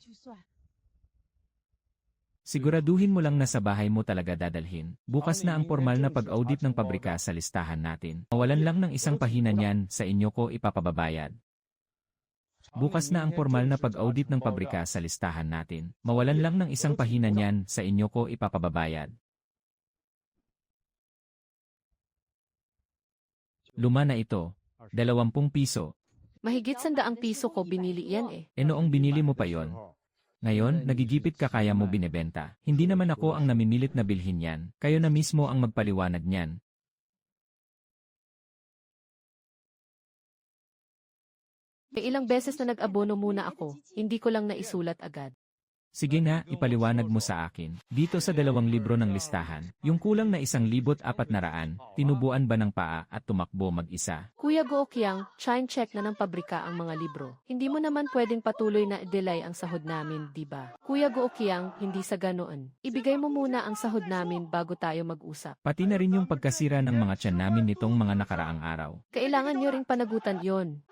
Siguraduhin mo lang na sa bahay mo talaga dadalhin. Bukas na ang formal na pag-audit ng pabrika sa listahan natin. Mawalan lang ng isang pahina niyan, sa inyo ko ipapababayad. Bukas na ang formal na pag-audit ng pabrika sa listahan natin. Mawalan lang ng isang pahina niyan, sa inyo ko ipapababayad. Luma na ito. 20 piso. Mahigit 100 piso ko binili yan eh. E noong binili mo pa yon? Ngayon, nagigipit ka kaya mo binebenta. Hindi naman ako ang namimilit na bilhin yan. Kayo na mismo ang magpaliwanag niyan. May ilang beses na nag-abono muna ako, hindi ko lang naisulat agad. Sige nga, ipaliwanag mo sa akin. Dito sa 2 libro ng listahan, yung kulang na 1,400, tinubuan ba ng paa at tumakbo mag-isa? Kuya Gookiang, check na ng pabrika ang mga libro. Hindi mo naman pwedeng patuloy na delay ang sahod namin, di ba? Kuya Gookiang, hindi sa ganoon. Ibigay mo muna ang sahod namin bago tayo mag-usap. Pati na rin yung pagkasira ng mga tiyan namin nitong mga nakaraang araw. Kailangan nyo ring panagutan yon.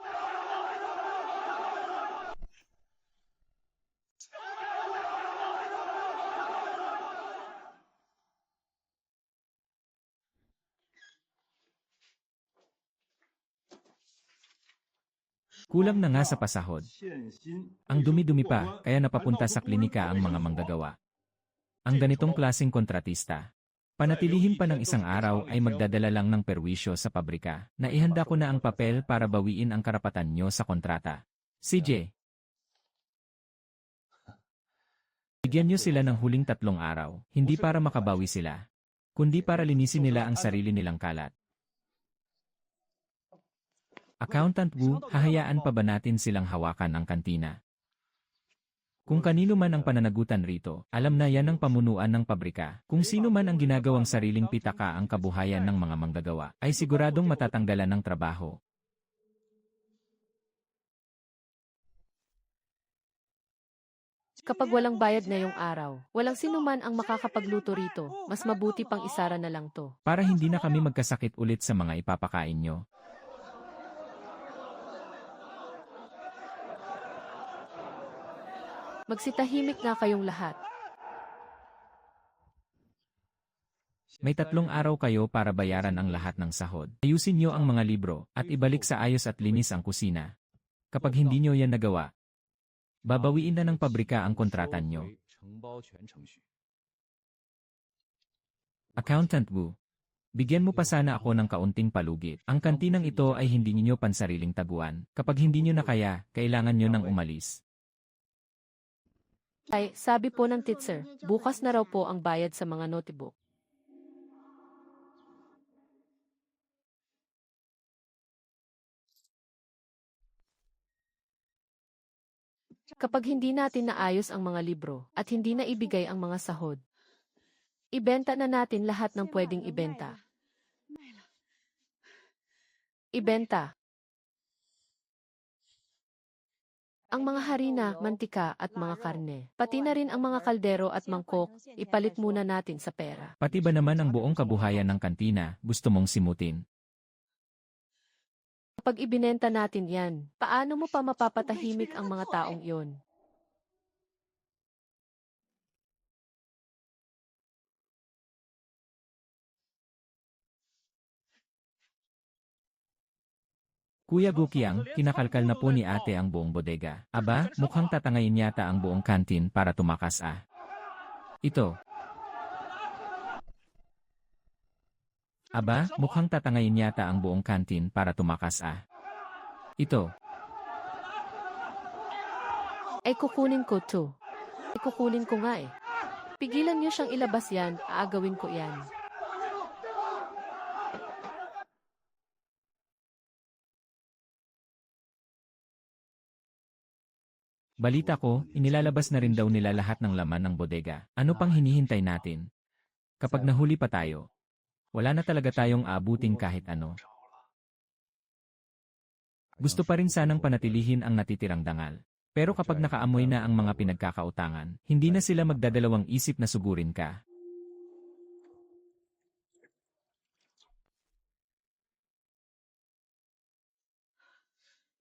Kulang na nga sa pasahod. Ang dumi-dumi pa, kaya napapunta sa klinika ang mga manggagawa. Ang ganitong klaseng kontratista. Panatilihin pa ng isang araw ay magdadala lang ng perwisyo sa pabrika. Naihanda ko na ang papel para bawiin ang karapatan nyo sa kontrata. CJ. Bigyan nyo sila ng huling 3 araw, hindi para makabawi sila, kundi para linisin nila ang sarili nilang kalat. Accountant Wu, hahayaan pa ba natin silang hawakan ang kantina? Kung kanino man ang pananagutan rito, alam na yan ng pamunuan ng pabrika. Kung sino man ang ginagawang sariling pitaka ang kabuhayan ng mga manggagawa, ay siguradong matatanggalan ng trabaho. Kapag walang bayad ngayong araw, walang sinuman ang makakapagluto rito, mas mabuti pang isara na lang to. Para hindi na kami magkasakit ulit sa mga ipapakain nyo. Magsitahimik nga kayong lahat. May 3 araw kayo para bayaran ang lahat ng sahod. Ayusin nyo ang mga libro, at ibalik sa ayos at linis ang kusina. Kapag hindi nyo yan nagawa, babawiin na ng pabrika ang kontratan nyo. Accountant Wu, bigyan mo pa sana ako ng kaunting palugit. Ang kantinang ito ay hindi ninyo pansariling taguan. Kapag hindi nyo na kaya, kailangan nyo nang umalis. Ay, sabi po ng teacher, bukas na raw po ang bayad sa mga notebook. Kapag hindi natin naayos ang mga libro at hindi na ibigay ang mga sahod, ibenta na natin lahat ng pwedeng ibenta. Ibenta. Ang mga harina, mantika at mga karne, pati na rin ang mga kaldero at mangkok, ipalit muna natin sa pera. Pati ba naman ang buong kabuhayan ng kantina, gusto mong simutin? Kapag ibinenta natin yan, paano mo pa mapapatahimik ang mga taong iyon? Kuya Gukiang, kinakalkal na po ni ate ang buong bodega. Aba, mukhang tatangayin yata ang buong kantin para tumakas ah. Ito. Aba, mukhang tatangayin yata ang buong kantin para tumakas ah. Ito. Ay kukunin ko to. Ay kukunin ko nga eh. Pigilan niyo siyang ilabas yan, aagawin ko yan. Balita ko, inilalabas na rin daw nila lahat ng laman ng bodega. Ano pang hinihintay natin? Kapag nahuli pa tayo, wala na talaga tayong aabutin kahit ano. Gusto pa rin sanang panatilihin ang natitirang dangal. Pero kapag nakaamoy na ang mga pinagkakautangan, hindi na sila magdadalawang isip na sugurin ka.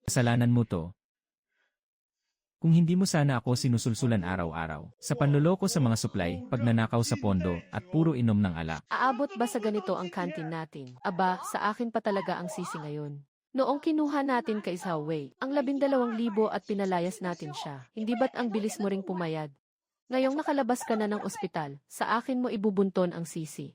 Kasalanan mo to. Kung hindi mo sana ako sinusulsulan araw-araw, sa panloloko sa mga supply, pagnanakaw sa pondo, at puro inom ng alak. Aabot ba sa ganito ang kantin natin? Aba, sa akin pa talaga ang sisi ngayon. Noong kinuha natin kay Zawei, ang 12,000 at pinalayas natin siya. Hindi ba't ang bilis mo ring pumayad? Ngayong nakalabas ka na ng ospital, sa akin mo ibubunton ang sisi.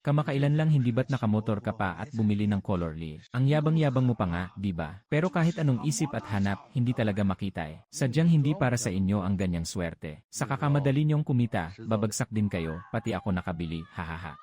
Kamakailan lang hindi ba't nakamotor ka pa at bumili ng colorly? Ang yabang-yabang mo pa nga, di ba? Pero kahit anong isip at hanap, hindi talaga makita eh. Sadyang hindi para sa inyo ang ganyang swerte. Sa kakamadali niyong kumita, babagsak din kayo, pati ako nakabili, hahaha.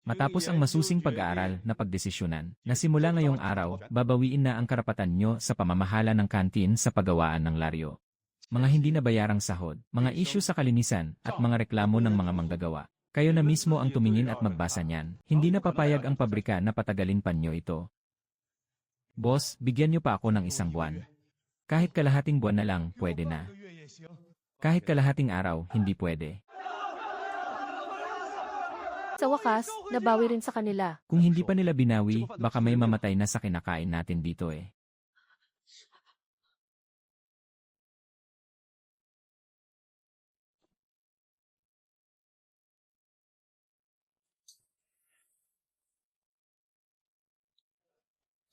Matapos ang masusing pag-aaral na pagdesisyonan, na simula ngayong araw, babawiin na ang karapatan nyo sa pamamahala ng kantin sa paggawaan ng laryo. Mga hindi nabayarang sahod, mga isyu sa kalinisan, at mga reklamo ng mga manggagawa. Kayo na mismo ang tumingin at magbasa niyan. Hindi na papayag ang pabrika na patagalin pa nyo ito. Boss, bigyan nyo pa ako ng 1 buwan. Kahit kalahating buwan na lang, pwede na. Kahit kalahating araw, hindi pwede. Sa wakas, nabawi rin sa kanila. Kung hindi pa nila binawi, baka may mamatay na sa kinakain natin dito eh.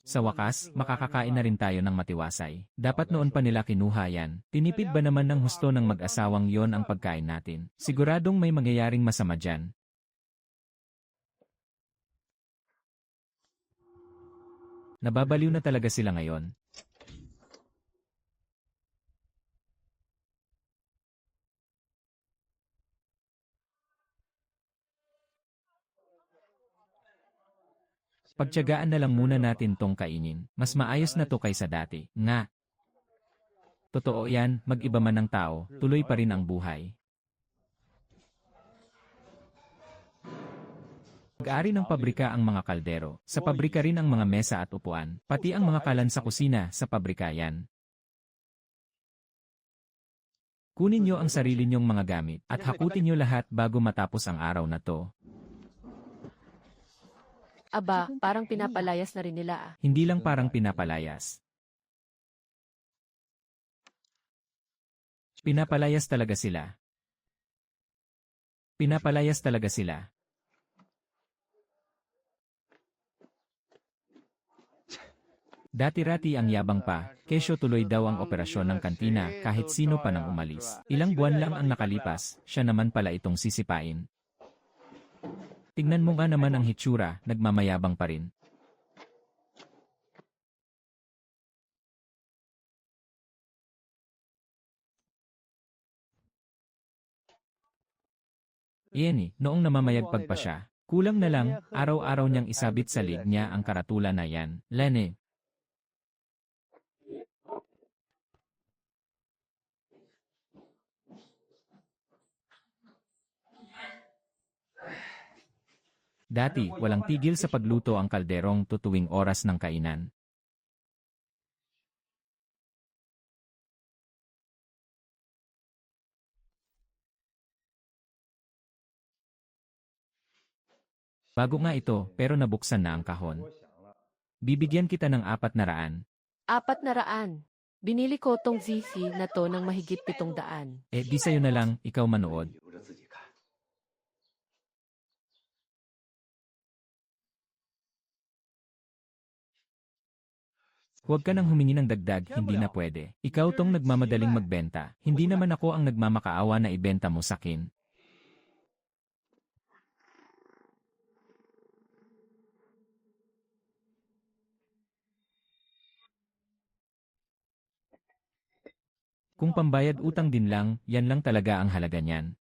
Sa wakas, makakakain na rin tayo ng matiwasay. Dapat noon pa nila kinuha yan. Tinipid ba naman ng husto ng mag-asawang yon ang pagkain natin? Siguradong may mangyayaring masama dyan. Nababaliw na talaga sila ngayon. Pagtiyagaan na lang muna natin tong kainin. Mas maayos na to kaysa dati. Nga. Totoo yan, mag-iba man ng tao, tuloy pa rin ang buhay. Pag-ari ng pabrika ang mga kaldero, sa pabrika rin ang mga mesa at upuan, pati ang mga kalan sa kusina, sa pabrika yan. Kunin nyo ang sarili nyong mga gamit, at hakutin nyo lahat bago matapos ang araw na to. Aba, parang pinapalayas na rin nila ah. Hindi lang parang pinapalayas. Pinapalayas talaga sila. Pinapalayas talaga sila. Dati-rati ang yabang pa, kesyo tuloy daw ang operasyon ng kantina kahit sino pa nang umalis. Ilang buwan lang ang nakalipas, siya naman pala itong sisipain. Tignan mo nga naman ang hitsura, nagmamayabang pa rin. Iyan noong namamayagpag pa siya, kulang na lang, araw-araw niyang isabit sa lig niya ang karatula na yan. Lene. Dati, walang tigil sa pagluto ang kalderong tutuwing oras ng kainan. Bago nga ito, pero nabuksan na ang kahon. Bibigyan kita ng 400. 400. Binili ko tong ZC na to ng mahigit 700. Di sa'yo na lang, ikaw manood. 留着自己看。 Huwag ka nang humingi ng dagdag, hindi na pwede. Ikaw tong nagmamadaling magbenta. Hindi naman ako ang nagmamakaawa na ibenta mo sakin. Kung pambayad utang din lang, yan lang talaga ang halaga niyan.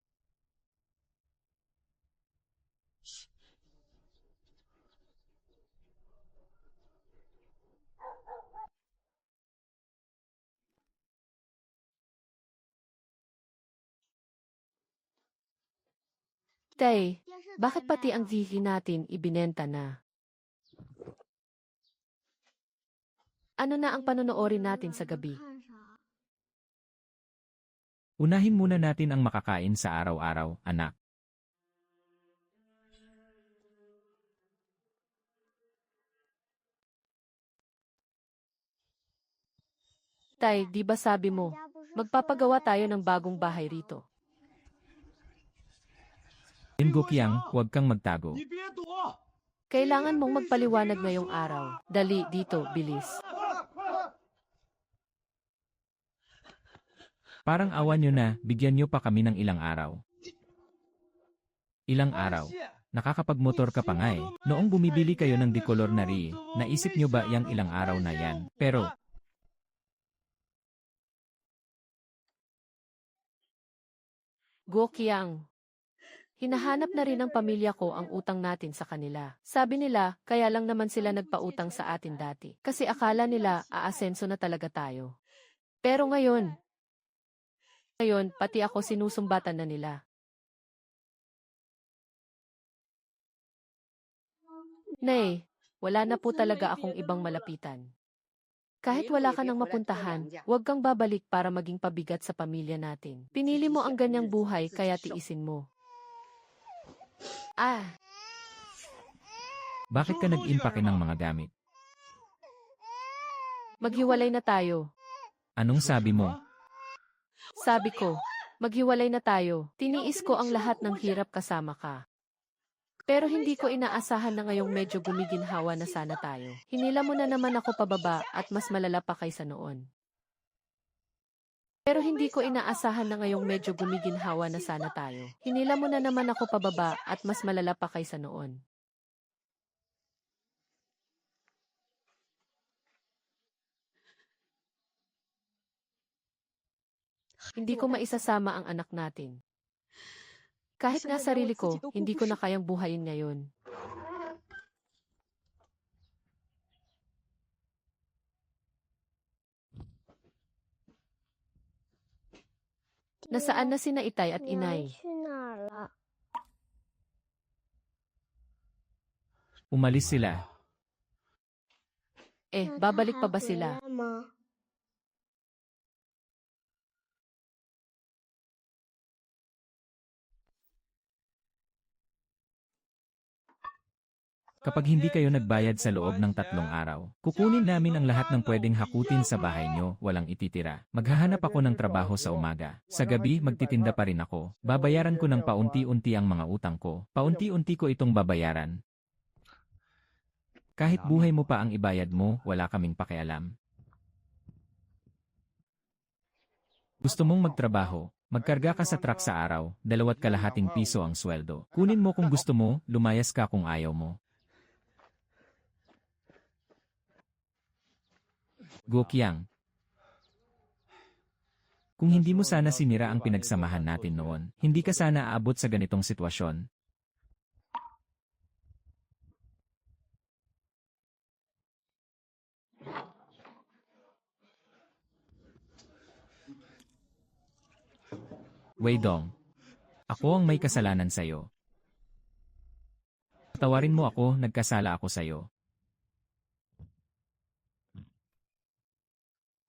Tay, bakit pati ang ZC natin ibinenta na? Ano na ang panonoorin natin sa gabi? Unahin muna natin ang makakain sa araw-araw, anak. Tay, di ba sabi mo, magpapagawa tayo ng bagong bahay rito? Gokiang, huwag kang magtago. 你别躲！ Kailangan mong magpaliwanag ngayong araw. Dali, dito, bilis. Parang awan nyo na, bigyan nyo pa kami ng ilang araw. Ilang araw? Nakakapagmotor ka pa nga eh. Noong bumibili kayo ng decolor na ri, naisip nyo ba yang ilang araw na yan? Pero, Gokiang. Hinahanap na rin ng pamilya ko ang utang natin sa kanila. Sabi nila, kaya lang naman sila nagpautang sa atin dati. Kasi akala nila, aasenso na talaga tayo. Pero ngayon, pati ako sinusumbatan na nila. Nay, wala na po talaga akong ibang malapitan. Kahit wala ka nang mapuntahan, huwag kang babalik para maging pabigat sa pamilya natin. Pinili mo ang ganyang buhay kaya tiisin mo. bakit ka nag-impake ng mga gamit? Maghiwalay na tayo. Anong sabi mo? Sabi ko, maghiwalay na tayo. Tiniis ko ang lahat ng hirap kasama ka. Pero hindi ko inaasahan na ngayong medyo gumiginhawa na sana tayo. Hinila mo na naman ako pababa at mas malala pa kaysa noon. Pero hindi ko inaasahan na ngayong medyo gumiginhawa na sana tayo. Hinila mo na naman ako pababa at mas malala pa kaysa noon. Hindi ko maisasama ang anak natin. Kahit nga sarili ko, hindi ko na kayang buhayin ngayon. Nasaan na sina Itay at Inay? 去哪儿了？ Umalis sila. Babalik pa ba sila? 回来吗？ Kapag hindi kayo nagbayad sa loob ng 3 araw, kukunin namin ang lahat ng pwedeng hakutin sa bahay nyo, walang ititira. Maghahanap ako ng trabaho sa umaga. Sa gabi, magtitinda pa rin ako. Babayaran ko ng paunti-unti ang mga utang ko. Paunti-unti ko itong babayaran. Kahit buhay mo pa ang ibayad mo, wala kaming pakialam. Gusto mong magtrabaho, magkarga ka sa truck sa araw, 2.5 piso ang sweldo. Kunin mo kung gusto mo, lumayas ka kung ayaw mo. Gokiang. Kung hindi mo sana sinira ang pinagsamahan natin noon, hindi ka sana aabot sa ganitong sitwasyon. Weidong. Ako ang may kasalanan sa'yo. Patawarin mo ako, nagkasala ako sa'yo.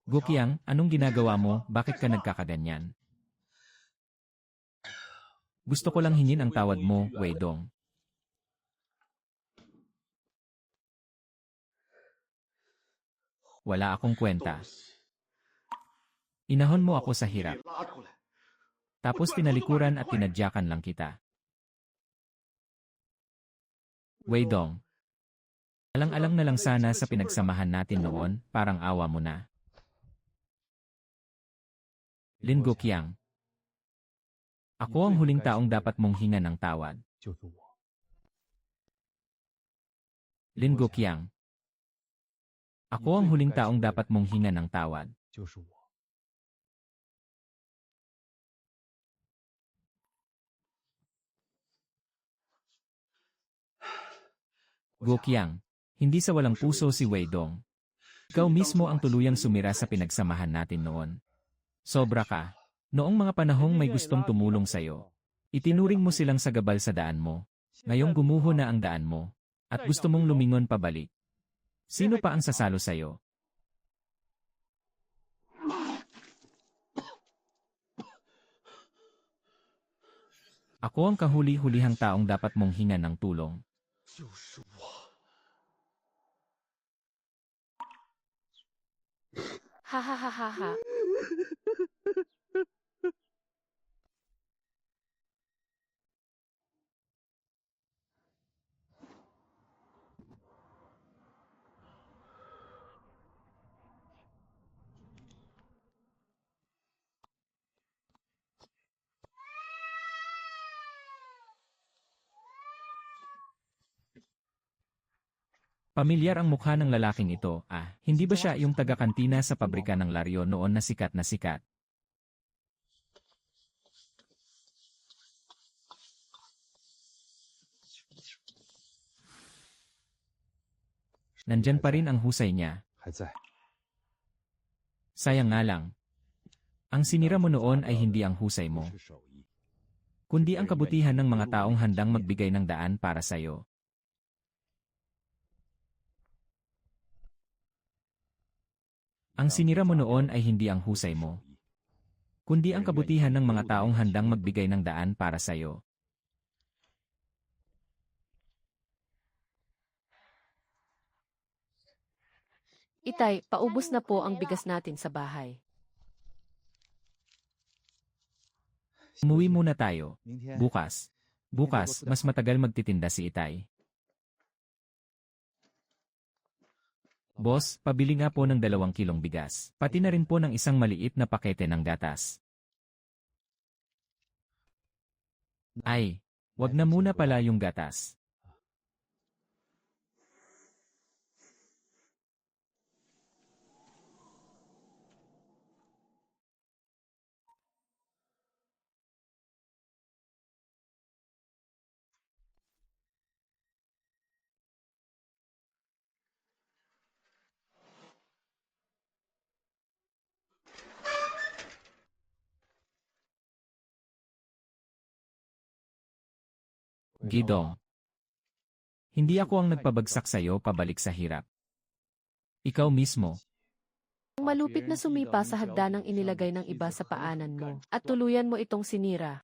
Gokiang, anong ginagawa mo? Bakit ka nagkakaganyan? Gusto ko lang hingin ang tawad mo, Weidong. Wala akong kwenta. Inahon mo ako sa hirap. Tapos tinalikuran at tinadyakan lang kita. Weidong. Alang-alang na lang sana sa pinagsamahan natin noon, parang awa mo na. Lin Guoqiang. Ako ang huling taong dapat mong hinga ng tawad. Lin Guoqiang. Ako ang huling taong dapat mong hinga ng tawad. Guoqiang. Hindi sa walang puso si Weidong. Ikaw mismo ang tuluyang sumira sa pinagsamahan natin noon. Sobra ka. Noong mga panahong may gustong tumulong sa'yo, itinuring mo silang sagabal sa daan mo. Ngayong gumuho na ang daan mo, at gusto mong lumingon pabalik. Sino pa ang sasalo sa'yo? Ako ang kahuli-hulihang taong dapat mong hingan ng tulong. Ha ha ha ha ha. Pamilyar ang mukha ng lalaking ito, hindi ba siya yung taga-kantina sa pabrika ng Laryo noon na sikat na sikat? Nandyan pa rin ang husay niya. Sayang nga lang. Ang sinira mo noon ay hindi ang husay mo, kundi ang kabutihan ng mga taong handang magbigay ng daan para sa'yo. Ang sinira mo noon ay hindi ang husay mo, kundi ang kabutihan ng mga taong handang magbigay ng daan para sa'yo. Itay, paubos na po ang bigas natin sa bahay. Umuwi muna tayo. Bukas. Bukas, mas matagal magtitinda si Itay. Boss, pabili nga po ng 2 kilong bigas. Pati na rin po ng isang maliit na pakete ng gatas. Ay, wag na muna pala yung gatas. Gidong. Hindi ako ang nagpabagsak sa'yo pabalik sa hirap. Ikaw mismo. Ang malupit na sumipa sa hagdanang inilagay ng iba sa paanan mo, at tuluyan mo itong sinira.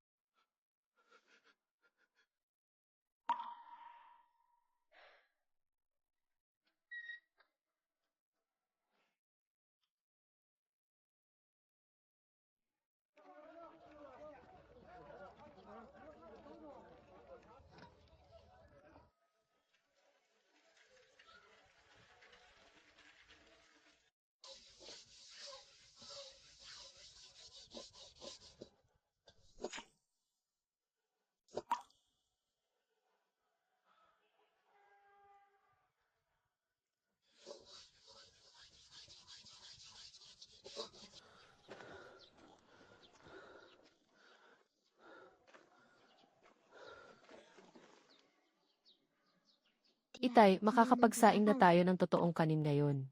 Itay, makakapagsaing na tayo ng totoong kanin ngayon.